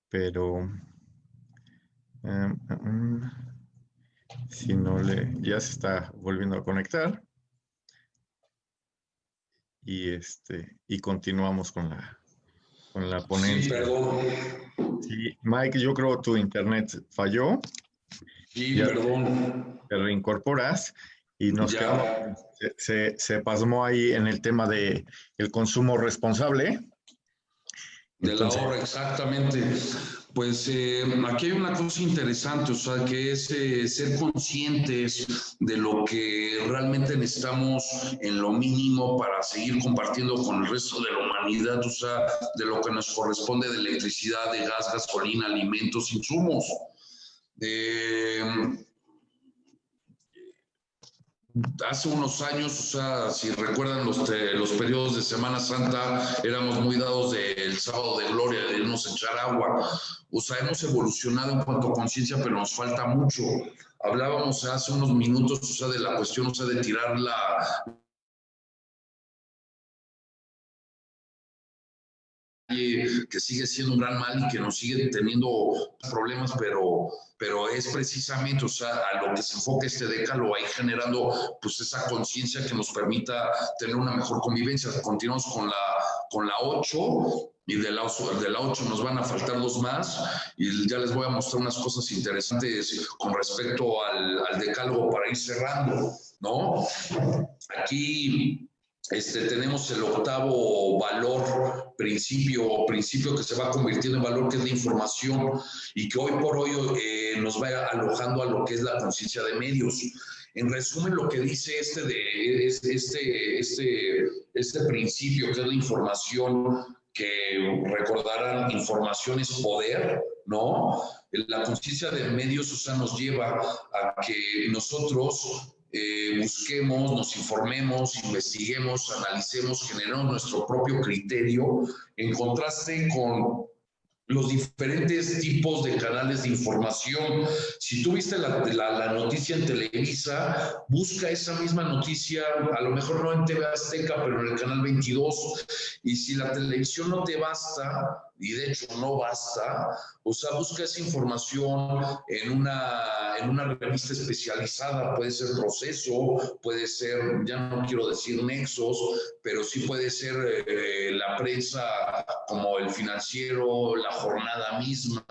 Speaker 1: Pero si no ya se está volviendo a conectar y continuamos con la ponencia.
Speaker 2: Sí, perdón.
Speaker 1: Sí, Mike, yo creo que tu internet falló.
Speaker 2: Sí,
Speaker 1: ya
Speaker 2: perdón.
Speaker 1: Te reincorporas y nos quedamos. Se pasmó ahí en el tema de el consumo responsable.
Speaker 2: De la obra, exactamente. Pues aquí hay una cosa interesante, o sea, que es ser conscientes de lo que realmente necesitamos en lo mínimo para seguir compartiendo con el resto de la humanidad, o sea, de lo que nos corresponde de electricidad, de gas, gasolina, alimentos, insumos. Hace unos años, o sea, si recuerdan los periodos de Semana Santa, éramos muy dados del sábado de gloria, de irnos a echar agua. O sea, hemos evolucionado en cuanto a conciencia, pero nos falta mucho. Hablábamos hace unos minutos, o sea, de la cuestión, o sea, de tirar que sigue siendo un gran mal y que nos sigue teniendo problemas, pero es precisamente, o sea, a lo que se enfoca este decálogo, ahí generando pues esa conciencia que nos permita tener una mejor convivencia. Continuamos con la 8 y de la 8 nos van a faltar 2 más y ya les voy a mostrar unas cosas interesantes con respecto al decálogo para ir cerrando, ¿no? Aquí tenemos el octavo valor, principio que se va convirtiendo en valor, que es la información y que hoy por hoy nos va alojando a lo que es la conciencia de medios. En resumen, lo que dice este principio, que es la información, que recordarán, información es poder, ¿no? La conciencia de medios, o sea, nos lleva a que nosotros busquemos, nos informemos, investiguemos, analicemos, generemos nuestro propio criterio en contraste con los diferentes tipos de canales de información. Si tú viste la noticia en Televisa, busca esa misma noticia, a lo mejor no en TV Azteca, pero en el canal 22. Y si la televisión no te basta, y de hecho no basta, o sea, busca esa información en una revista especializada, puede ser Proceso, puede ser, ya no quiero decir Nexos, pero sí puede ser la prensa como El Financiero, La Jornada misma,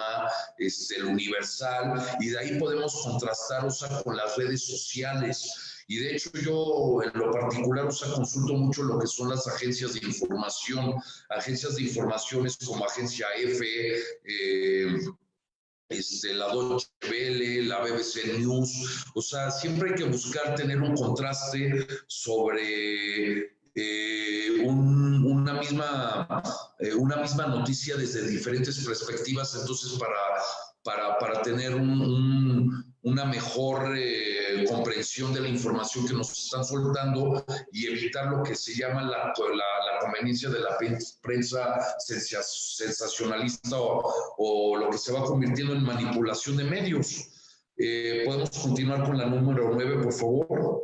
Speaker 2: el Universal, y de ahí podemos contrastar, o sea, con las redes sociales. Y de hecho yo en lo particular, o sea, consulto mucho lo que son las agencias de información como Agencia F, la Deutsche Welle, la BBC News, o sea, siempre hay que buscar tener un contraste sobre una misma noticia desde diferentes perspectivas, entonces para tener una mejor comprensión de la información que nos están soltando y evitar lo que se llama la conveniencia de la prensa sensacionalista o lo que se va convirtiendo en manipulación de medios. ¿Podemos continuar con la número 9, por favor?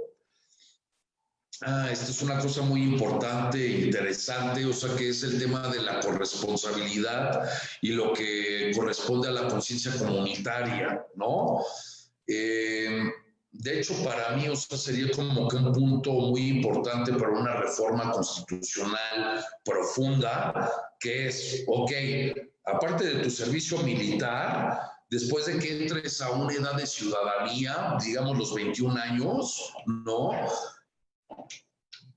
Speaker 2: Esta es una cosa muy importante e interesante, o sea, que es el tema de la corresponsabilidad y lo que corresponde a la conciencia comunitaria, ¿no? De hecho, para mí, o sea, sería como que un punto muy importante para una reforma constitucional profunda, que es, ok, aparte de tu servicio militar, después de que entres a una edad de ciudadanía, digamos los 21 años, ¿no?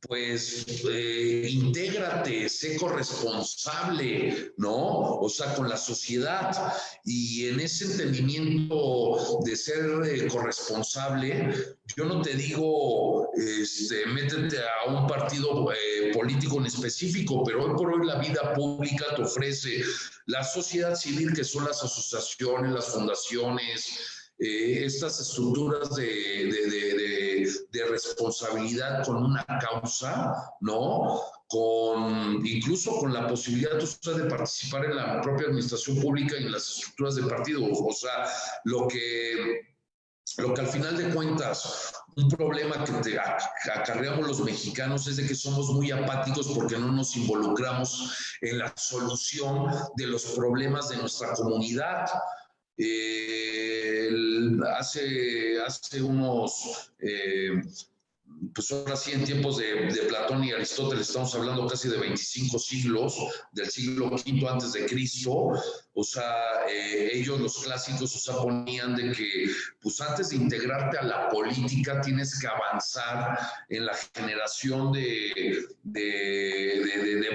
Speaker 2: pues intégrate, sé corresponsable, ¿no? O sea, con la sociedad. Y en ese entendimiento de ser corresponsable, yo no te digo, métete a un partido político en específico, pero hoy por hoy la vida pública te ofrece la sociedad civil, que son las asociaciones, las fundaciones, estas estructuras de responsabilidad con una causa, ¿no? Incluso con la posibilidad de participar en la propia administración pública y en las estructuras de partido. O sea, lo que al final de cuentas, un problema que acarreamos los mexicanos es de que somos muy apáticos porque no nos involucramos en la solución de los problemas de nuestra comunidad. Hace unos, pues ahora sí, en tiempos de Platón y Aristóteles, estamos hablando casi de 25 siglos, del siglo V antes de Cristo. O sea, ellos, los clásicos, o sea, ponían de que, pues antes de integrarte a la política, tienes que avanzar en la generación de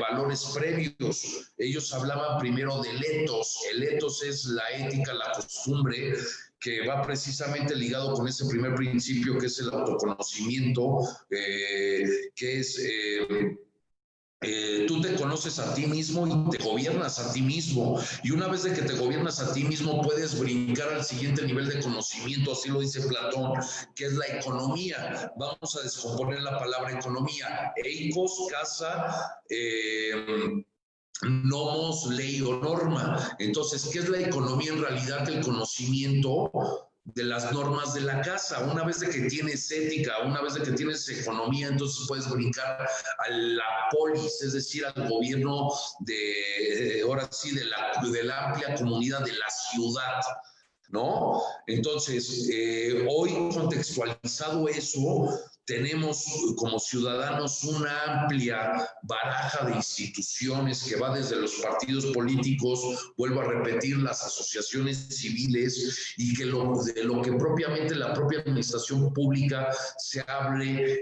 Speaker 2: valores previos. Ellos hablaban primero del ethos. El ethos es la ética, la costumbre, que va precisamente ligado con ese primer principio, que es el autoconocimiento, que es... tú te conoces a ti mismo y te gobiernas a ti mismo. Y una vez de que te gobiernas a ti mismo, puedes brincar al siguiente nivel de conocimiento, así lo dice Platón, que es la economía. Vamos a descomponer la palabra economía. Eikos, casa, nomos, ley o norma. Entonces, ¿qué es la economía? En realidad, el conocimiento de las normas de la casa. Una vez de que tienes ética, una vez de que tienes economía, entonces puedes brincar a la polis, es decir, al gobierno ahora sí, de la amplia comunidad de la ciudad, ¿no? Entonces, hoy contextualizado eso, tenemos como ciudadanos una amplia baraja de instituciones que va desde los partidos políticos, vuelvo a repetir, las asociaciones civiles, y que de lo que propiamente la propia administración pública se abre,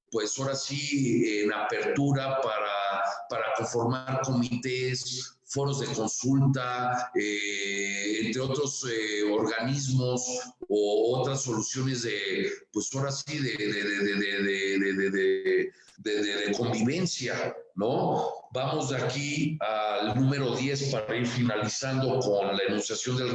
Speaker 2: pues ahora sí, en apertura para conformar comités, foros de consulta, entre otros organismos o otras soluciones pues ahora sí, de convivencia, ¿no? Vamos de aquí al número 10 para ir finalizando con la enunciación del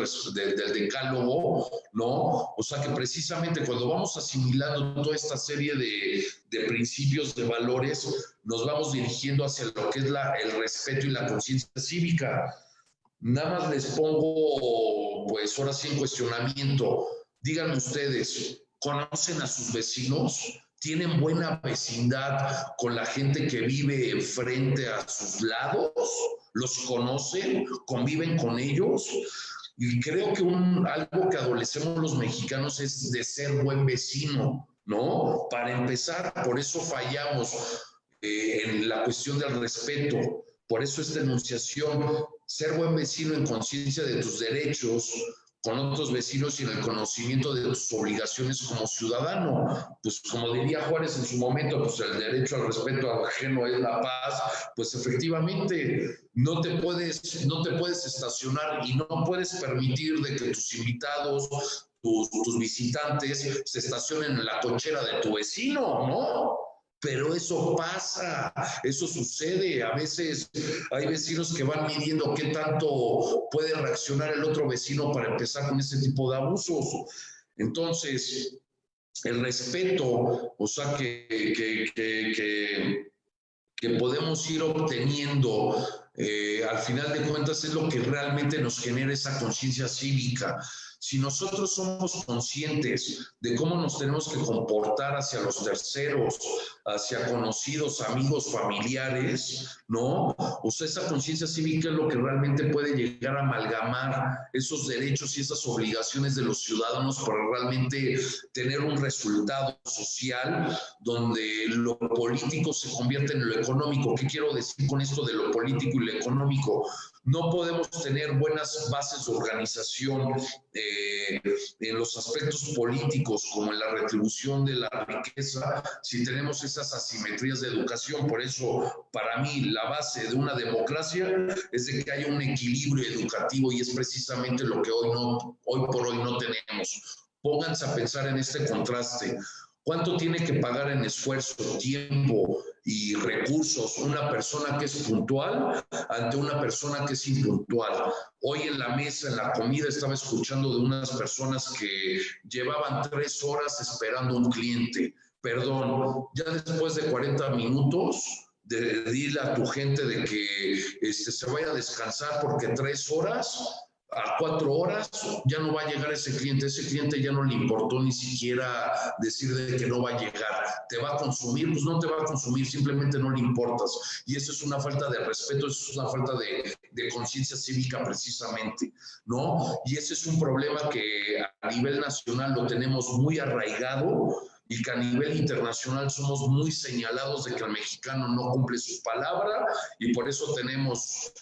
Speaker 2: decálogo, ¿no? O sea que precisamente cuando vamos asimilando toda esta serie de principios, de valores, nos vamos dirigiendo hacia lo que es el respeto y la conciencia cívica. Nada más les pongo, pues ahora sí, en cuestionamiento. Díganme ustedes, ¿conocen a sus vecinos? ¿Tienen buena vecindad con la gente que vive frente a sus lados? ¿Los conocen? ¿Conviven con ellos? Y creo que algo que adolecemos los mexicanos es de ser buen vecino, ¿no? Para empezar, por eso fallamos en la cuestión del respeto. Por eso esta enunciación, ser buen vecino en conciencia de tus derechos con otros vecinos y en el conocimiento de tus obligaciones como ciudadano. Pues como diría Juárez en su momento, pues el derecho al respeto ajeno es la paz. Pues efectivamente no te puedes estacionar y no puedes permitir de que tus invitados, tus visitantes se estacionen en la cochera de tu vecino, ¿no? Pero eso pasa, eso sucede. A veces hay vecinos que van midiendo qué tanto puede reaccionar el otro vecino para empezar con ese tipo de abusos. Entonces, el respeto, o sea, que podemos ir obteniendo, al final de cuentas, es lo que realmente nos genera esa conciencia cívica. Si nosotros somos conscientes de cómo nos tenemos que comportar hacia los terceros, hacia conocidos, amigos, familiares, ¿no? O sea, esa conciencia cívica es lo que realmente puede llegar a amalgamar esos derechos y esas obligaciones de los ciudadanos para realmente tener un resultado social donde lo político se convierte en lo económico. ¿Qué quiero decir con esto de lo político y lo económico? No podemos tener buenas bases de organización en los aspectos políticos como en la retribución de la riqueza, si tenemos esas asimetrías de educación. Por eso, para mí, la base de una democracia es de que haya un equilibrio educativo, y es precisamente lo que hoy por hoy no tenemos. Pónganse a pensar en este contraste. ¿Cuánto tiene que pagar en esfuerzo, tiempo y recursos una persona que es puntual ante una persona que es impuntual? Hoy en la mesa, en la comida, estaba escuchando de unas personas que llevaban 3 horas esperando un cliente. Perdón, ya después de 40 minutos, de dile a tu gente de que se vaya a descansar, porque 3 horas... A 4 horas ya no va a llegar ese cliente ya no le importó ni siquiera decir de que no va a llegar. ¿Te va a consumir? Pues no te va a consumir, simplemente no le importas. Y eso es una falta de respeto, eso es una falta de conciencia cívica precisamente, ¿no? Y ese es un problema que a nivel nacional lo tenemos muy arraigado, y que a nivel internacional somos muy señalados de que el mexicano no cumple su palabra, y por eso tenemos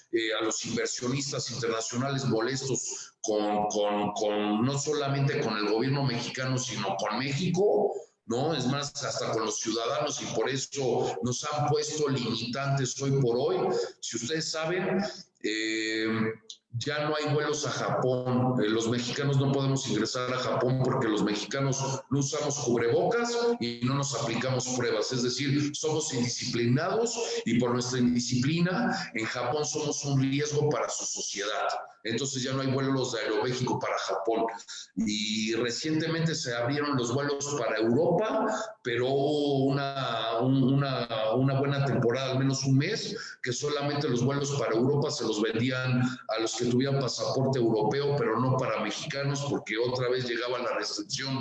Speaker 2: a los inversionistas internacionales molestos no solamente con el gobierno mexicano, sino con México, ¿no? Es más, hasta con los ciudadanos, y por eso nos han puesto limitantes hoy por hoy. Si ustedes saben, ya no hay vuelos a Japón. Los mexicanos no podemos ingresar a Japón porque los mexicanos no usamos cubrebocas y no nos aplicamos pruebas. Es decir, somos indisciplinados, y por nuestra indisciplina en Japón somos un riesgo para su sociedad. Entonces ya no hay vuelos de Aeroméxico para Japón. Y recientemente se abrieron los vuelos para Europa, pero hubo una buena temporada, al menos un mes, que solamente los vuelos para Europa se los vendían a los que tuvieran pasaporte europeo, pero no para mexicanos, porque otra vez llegaba la restricción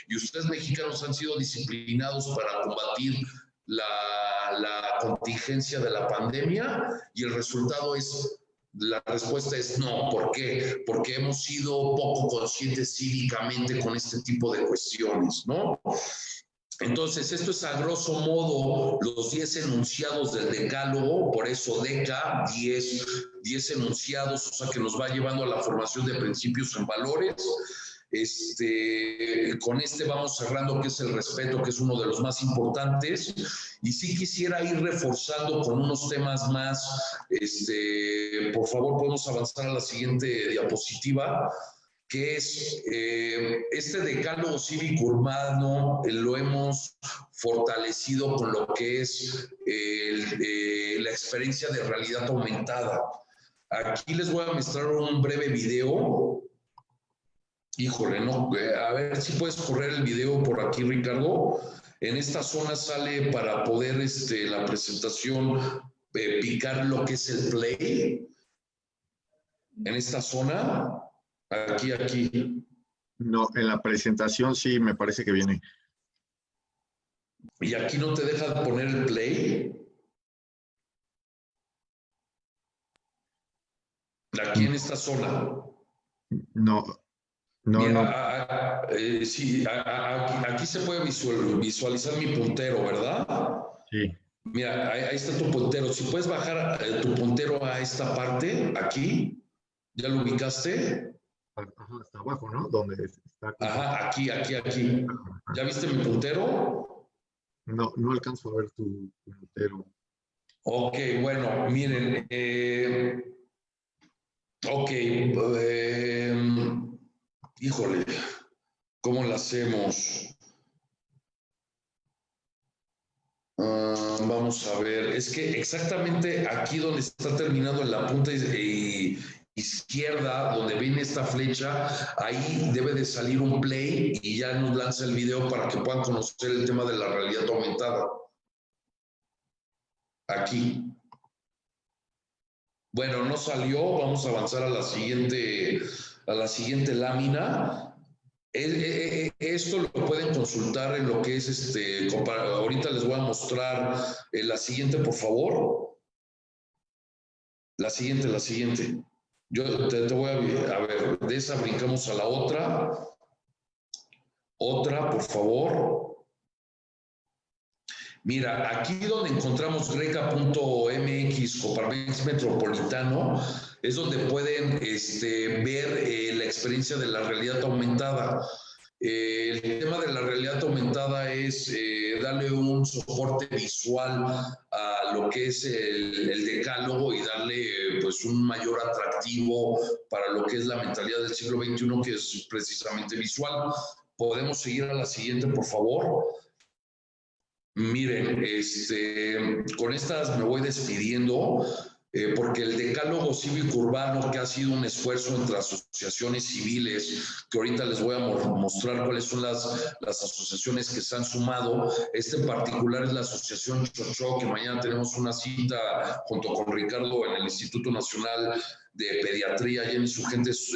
Speaker 2: y ustedes mexicanos han sido disciplinados para combatir la contingencia de la pandemia, y el resultado es... La respuesta es no. ¿Por qué? Porque hemos sido poco conscientes cívicamente con este tipo de cuestiones, ¿no? Entonces, esto es a grosso modo los 10 enunciados del decálogo, por eso DECA, 10 enunciados, o sea, que nos va llevando a la formación de principios en valores. Con vamos cerrando, que es el respeto, que es uno de los más importantes, y sí quisiera ir reforzando con unos temas más. Por favor, podemos avanzar a la siguiente diapositiva, que es este decálogo cívico urbano. Lo hemos fortalecido con lo que es la experiencia de realidad aumentada. Aquí les voy a mostrar un breve video. Híjole, no, a ver si puedes correr el video por aquí, Ricardo. En esta zona sale, para poder la presentación, picar lo que es el play. En esta zona, aquí.
Speaker 1: No, en la presentación sí me parece que viene.
Speaker 2: ¿Y aquí no te deja poner el play? Aquí en esta zona.
Speaker 1: No.
Speaker 2: Mira, no. Sí, aquí se puede visualizar mi puntero, ¿verdad?
Speaker 1: Sí.
Speaker 2: Mira, ahí está tu puntero. Si puedes bajar tu puntero a esta parte, aquí, ¿ya lo ubicaste?
Speaker 1: Ajá, hasta abajo, ¿no? Donde está.
Speaker 2: Ajá, aquí. ¿Ya viste mi puntero?
Speaker 1: No alcanzo a ver tu puntero.
Speaker 2: Ok, bueno, miren. Híjole, ¿cómo lo hacemos? Vamos a ver, es que exactamente aquí donde está terminando en la punta izquierda, donde viene esta flecha, ahí debe de salir un play y ya nos lanza el video para que puedan conocer el tema de la realidad aumentada. Aquí. Bueno, no salió, vamos a avanzar a la siguiente lámina. Esto lo pueden consultar en lo que es ahorita les voy a mostrar la siguiente, por favor. La siguiente. Yo te voy a ver, de esa brincamos a la otra. Otra, por favor. Mira, aquí donde encontramos greca.mx Coparmex Metropolitano, es donde pueden ver la experiencia de la realidad aumentada. El tema de la realidad aumentada es darle un soporte visual a lo que es el decálogo y darle pues un mayor atractivo para lo que es la mentalidad del siglo XXI, que es precisamente visual. Podemos seguir a la siguiente, por favor. Miren, con estas me voy despidiendo. Porque el decálogo cívico urbano, que ha sido un esfuerzo entre asociaciones civiles, que ahorita les voy a mostrar cuáles son las asociaciones que se han sumado. En particular es la Asociación Chocho, que mañana tenemos una cita junto con Ricardo en el Instituto Nacional de Pediatría y en Insurgentes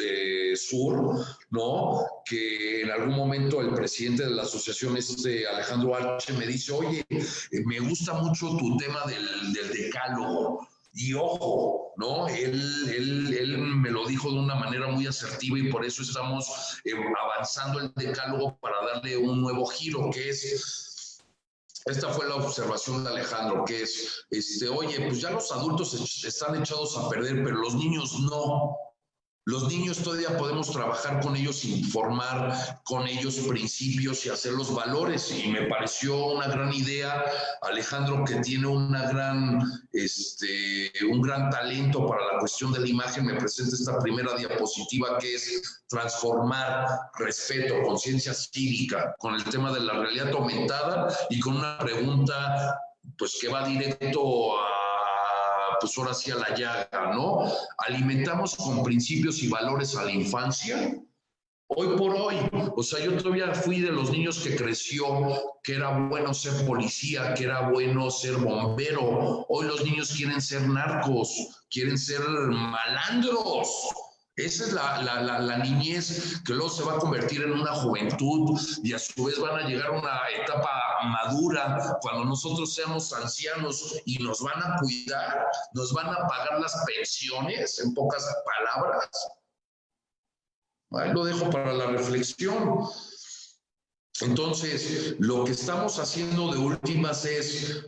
Speaker 2: Sur, ¿no? Que en algún momento el presidente de la asociación, Alejandro Arche, me dice, oye, me gusta mucho tu tema del decálogo. Y ojo, ¿no? Él me lo dijo de una manera muy asertiva y por eso estamos avanzando el decálogo para darle un nuevo giro, que es, esta fue la observación de Alejandro, que es, oye, pues ya los adultos están echados a perder, pero los niños no. Los niños todavía podemos trabajar con ellos, informar con ellos principios y hacerlos valores. Y me pareció una gran idea, Alejandro, que tiene un gran talento para la cuestión de la imagen. Me presenta esta primera diapositiva, que es transformar respeto, conciencia cívica, con el tema de la realidad aumentada y con una pregunta pues que va directo a pues ahora sí a la llaga, ¿no? ¿Alimentamos con principios y valores a la infancia? Hoy por hoy, o sea, yo todavía fui de los niños que creció, que era bueno ser policía, que era bueno ser bombero. Hoy los niños quieren ser narcos, quieren ser malandros. Esa es la niñez que luego se va a convertir en una juventud y a su vez van a llegar a una etapa madura cuando nosotros seamos ancianos y nos van a cuidar, nos van a pagar las pensiones, en pocas palabras. Ahí lo dejo para la reflexión. Entonces, lo que estamos haciendo de últimas es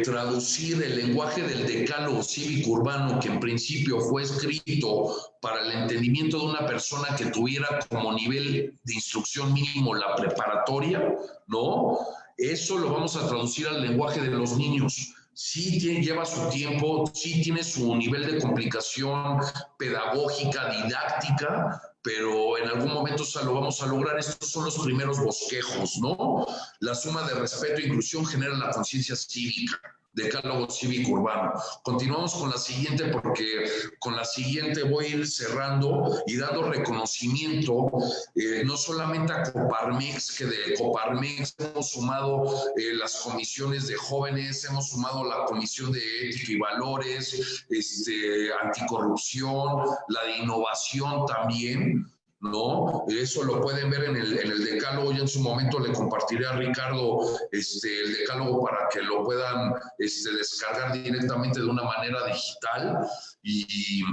Speaker 2: traducir el lenguaje del decálogo cívico urbano, que en principio fue escrito para el entendimiento de una persona que tuviera como nivel de instrucción mínimo la preparatoria, ¿no? Eso lo vamos a traducir al lenguaje de los niños. Sí lleva su tiempo, sí tiene su nivel de complicación pedagógica, didáctica, pero en algún momento lo vamos a lograr. Estos son los primeros bosquejos, ¿no? La suma de respeto e inclusión genera la conciencia cívica, decálogo cívico urbano. Continuamos con la siguiente, porque con la siguiente voy a ir cerrando y dando reconocimiento no solamente a Coparmex, que de Coparmex hemos sumado las comisiones de jóvenes, hemos sumado la comisión de ética y valores, anticorrupción, la de innovación también, ¿no? Eso lo pueden ver en el decálogo. Yo en su momento le compartiré a Ricardo el decálogo para que lo puedan descargar directamente de una manera digital. Y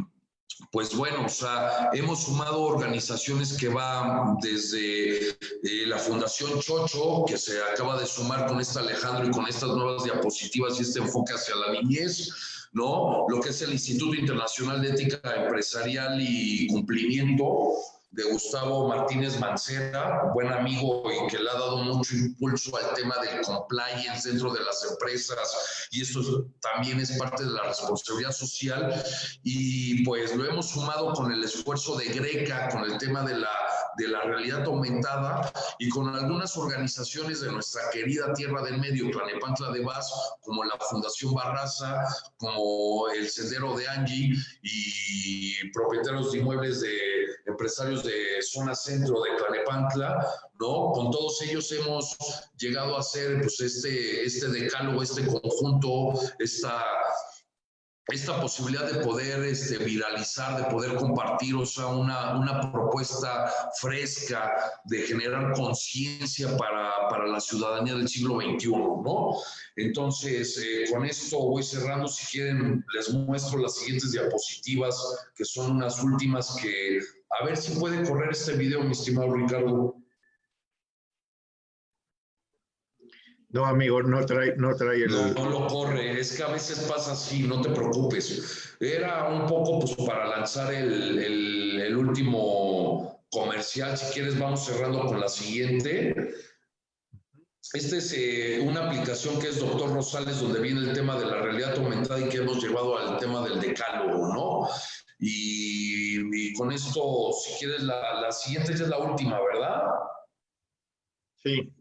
Speaker 2: pues bueno, o sea, hemos sumado organizaciones que van desde la Fundación Chocho, que se acaba de sumar con Alejandro y con estas nuevas diapositivas y este enfoque hacia la niñez, ¿no? Lo que es el Instituto Internacional de Ética Empresarial y Cumplimiento, de Gustavo Martínez Mancera, buen amigo y que le ha dado mucho impulso al tema del compliance dentro de las empresas, y esto también es parte de la responsabilidad social. Y pues lo hemos sumado con el esfuerzo de Greca, con el tema de la realidad aumentada, y con algunas organizaciones de nuestra querida Tierra del Medio, Tlalnepantla de Vaz, como la Fundación Barraza, como el Sendero de Angie, y propietarios de inmuebles de empresarios de zona centro de Tlalnepantla, ¿no? Con todos ellos hemos llegado a hacer pues este decálogo, este conjunto, esta posibilidad de poder viralizar, de poder compartir, o sea, una propuesta fresca de generar conciencia para la ciudadanía del siglo XXI, ¿no? Entonces, con esto voy cerrando. Si quieren, les muestro las siguientes diapositivas, que son unas últimas que... A ver si puede correr este video, mi estimado Ricardo.
Speaker 1: No, amigo, no trae
Speaker 2: No,
Speaker 1: el...
Speaker 2: no lo corre, es que a veces pasa así, no te preocupes. Era un poco pues para lanzar el último comercial, si quieres vamos cerrando con la siguiente. Esta es una aplicación que es Doctor Rosales, donde viene el tema de la realidad aumentada y que hemos llevado al tema del decálogo, ¿no? Y con esto, si quieres, la siguiente ya es la última, ¿verdad?
Speaker 1: Sí.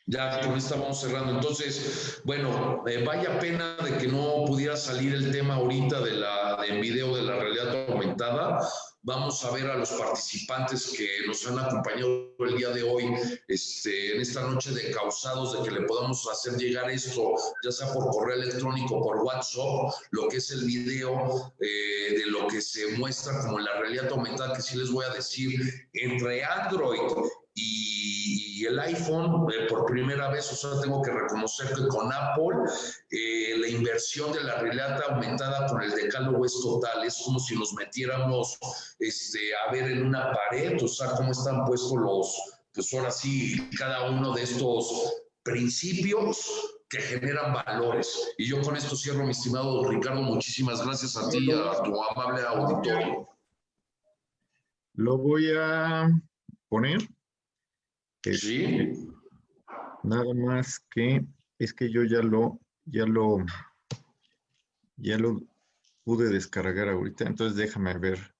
Speaker 2: Ya con esta vamos cerrando. Entonces, bueno, vaya pena de que no pudiera salir el tema ahorita del video de la realidad aumentada. Vamos a ver a los participantes que nos han acompañado el día de hoy, en esta noche de causados, de que le podamos hacer llegar esto, ya sea por correo electrónico, por WhatsApp, lo que es el video de lo que se muestra como la realidad aumentada, que sí les voy a decir, entre Android y el iPhone, por primera vez, o sea, tengo que reconocer que con Apple la inversión de la realidad aumentada con el decálogo es total, es como si nos metiéramos a ver en una pared, o sea, cómo están puestos pues ahora sí, cada uno de estos principios que generan valores. Y yo con esto cierro, mi estimado Ricardo, muchísimas gracias a ti y a tu amable auditorio.
Speaker 1: Lo voy a poner.
Speaker 2: Sí.
Speaker 1: Nada más que es que yo ya lo pude descargar ahorita, entonces déjame ver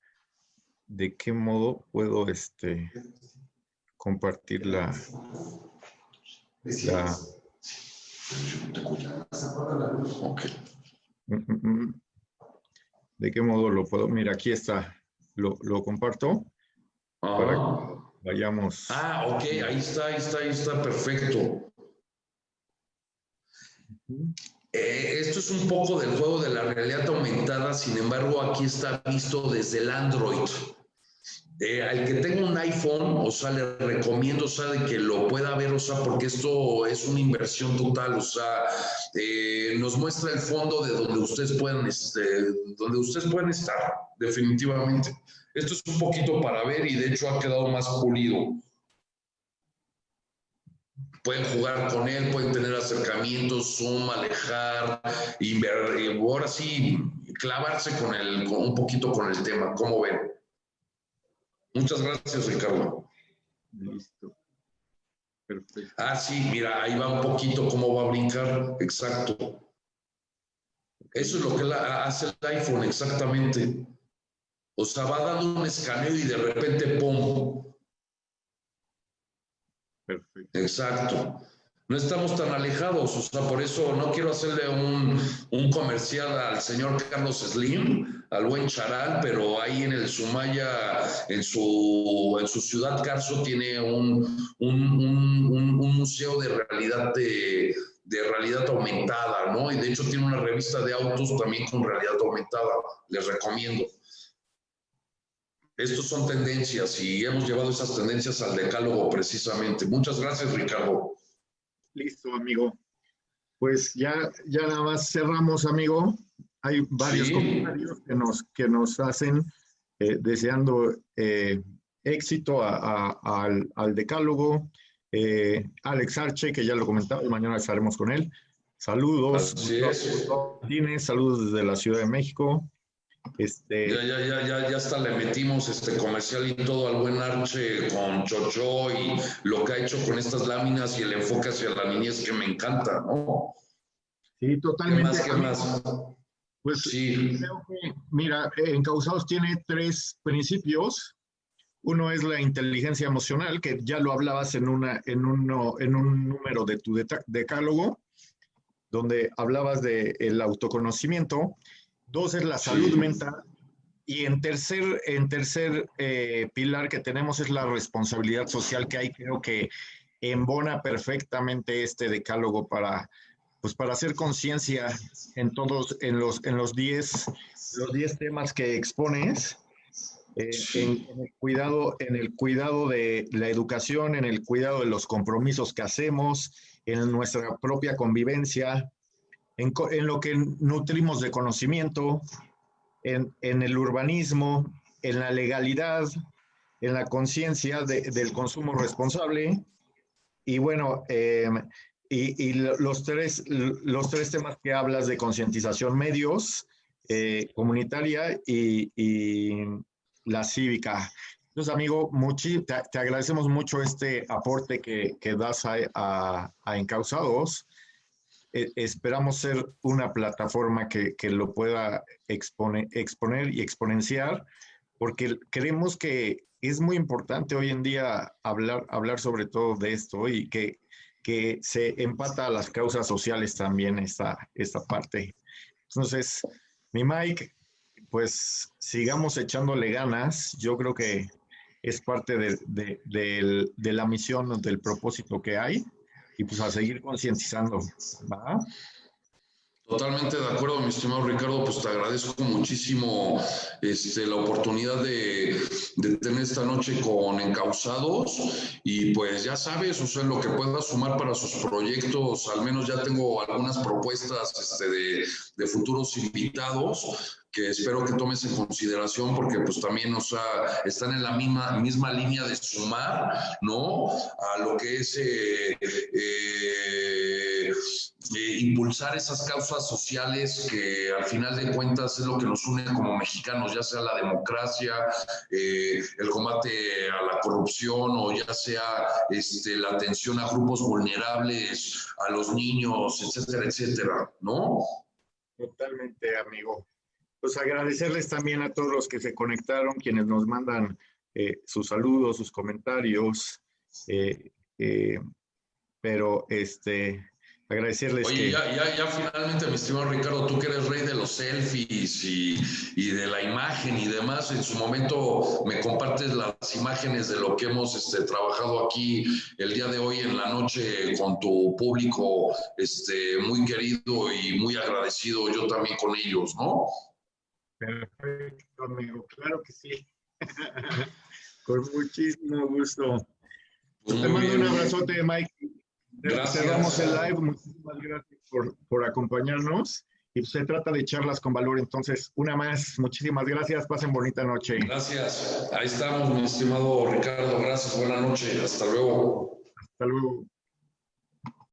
Speaker 1: de qué modo puedo compartir de qué modo lo puedo. Mira, aquí está. Lo comparto para que vayamos.
Speaker 2: Ok, ahí está, perfecto. Esto es un poco del juego de la realidad aumentada, sin embargo, aquí está visto desde el Android. Al que tenga un iPhone, o sea, le recomiendo, o sea, de que lo pueda ver, o sea, porque esto es una inversión total, o sea, nos muestra el fondo de donde ustedes pueden estar, definitivamente. Esto es un poquito para ver y de hecho ha quedado más pulido. Pueden jugar con él, pueden tener acercamientos, zoom, alejar, y ver, ahora sí, clavarse con un poquito con el tema. ¿Cómo ven? Muchas gracias, Ricardo.
Speaker 1: Listo. Perfecto.
Speaker 2: Sí, mira, ahí va un poquito cómo va a brincar. Exacto. Eso es lo que hace el iPhone, exactamente. O sea, va dando un escaneo y de repente, ¡pum!
Speaker 1: Perfecto.
Speaker 2: Exacto. No estamos tan alejados, o sea, por eso no quiero hacerle un comercial al señor Carlos Slim, al buen Charal, pero ahí en el Sumaya, en su ciudad Carso, tiene un museo de realidad aumentada, ¿no? Y de hecho tiene una revista de autos también con realidad aumentada, les recomiendo. Estos son tendencias y hemos llevado esas tendencias al decálogo precisamente. Muchas gracias, Ricardo.
Speaker 1: Listo, amigo. Pues ya nada más cerramos, amigo. Hay varios comentarios que nos hacen deseando éxito al decálogo. Alex Arche, que ya lo comentaba, mañana estaremos con él. Saludos.
Speaker 2: Así es.
Speaker 1: Saludos desde la Ciudad de México.
Speaker 2: Ya hasta le metimos comercial y todo al buen Arche con Chocho y lo que ha hecho con estas láminas y el enfoque hacia la niñez que me encanta, ¿no?
Speaker 1: Sí, totalmente.
Speaker 2: ¿Qué más?
Speaker 1: Pues
Speaker 2: sí.
Speaker 1: Creo que, mira, Encausados tiene 3 principios. Uno es la inteligencia emocional, que ya lo hablabas en un número de tu decálogo, donde hablabas del autoconocimiento. 2 es la salud mental. Y en tercer pilar que tenemos es la responsabilidad social, que ahí creo que embona perfectamente este decálogo para hacer conciencia en los 10 temas que expones, en el cuidado de la educación, en el cuidado de los compromisos que hacemos, en nuestra propia convivencia, en lo que nutrimos de conocimiento, en el urbanismo, en la legalidad, en la conciencia del consumo responsable. Y bueno, los tres temas que hablas de concientización: medios, comunitaria y la cívica. Entonces, amigo, te agradecemos mucho este aporte que das a Encausados. Esperamos ser una plataforma que lo pueda exponer y exponenciar, porque creemos que es muy importante hoy en día hablar sobre todo de esto, y que se empata a las causas sociales también esta parte. Entonces, mi Mike, pues sigamos echándole ganas. Yo creo que es parte de la misión, del propósito que hay, y pues a seguir concientizando, ¿va?
Speaker 2: Totalmente de acuerdo, mi estimado Ricardo, pues te agradezco muchísimo la oportunidad de tener esta noche con Encausados, y pues ya sabes, o sea, lo que puedas sumar para sus proyectos. Al menos ya tengo algunas propuestas de futuros invitados que espero que tomes en consideración, porque pues también, o sea, están en la misma línea de sumar, ¿no? A lo que es impulsar esas causas sociales que al final de cuentas es lo que nos une como mexicanos, ya sea la democracia, el combate a la corrupción, o ya sea la atención a grupos vulnerables, a los niños, etcétera, etcétera, ¿no?
Speaker 1: Totalmente, amigo. Pues agradecerles también a todos los que se conectaron, quienes nos mandan sus saludos, sus comentarios, pero agradecerles.
Speaker 2: Oye, ya finalmente, mi estimado Ricardo, tú que eres rey de los selfies y de la imagen y demás, en su momento me compartes las imágenes de lo que hemos trabajado aquí el día de hoy en la noche con tu público muy querido y muy agradecido yo también con ellos, ¿no?
Speaker 1: Perfecto, amigo, claro que sí. Con muchísimo gusto.
Speaker 2: Pues
Speaker 1: Te
Speaker 2: muy
Speaker 1: mando
Speaker 2: bien.
Speaker 1: un abrazote, Mike.
Speaker 2: Gracias.
Speaker 1: Cerramos el live. Muchísimas gracias por acompañarnos. Y se trata de charlas con valor. Entonces, una más. Muchísimas gracias. Pasen bonita noche.
Speaker 2: Gracias. Ahí estamos, mi estimado Ricardo. Gracias. Buenas noches. Hasta luego.
Speaker 1: Hasta luego.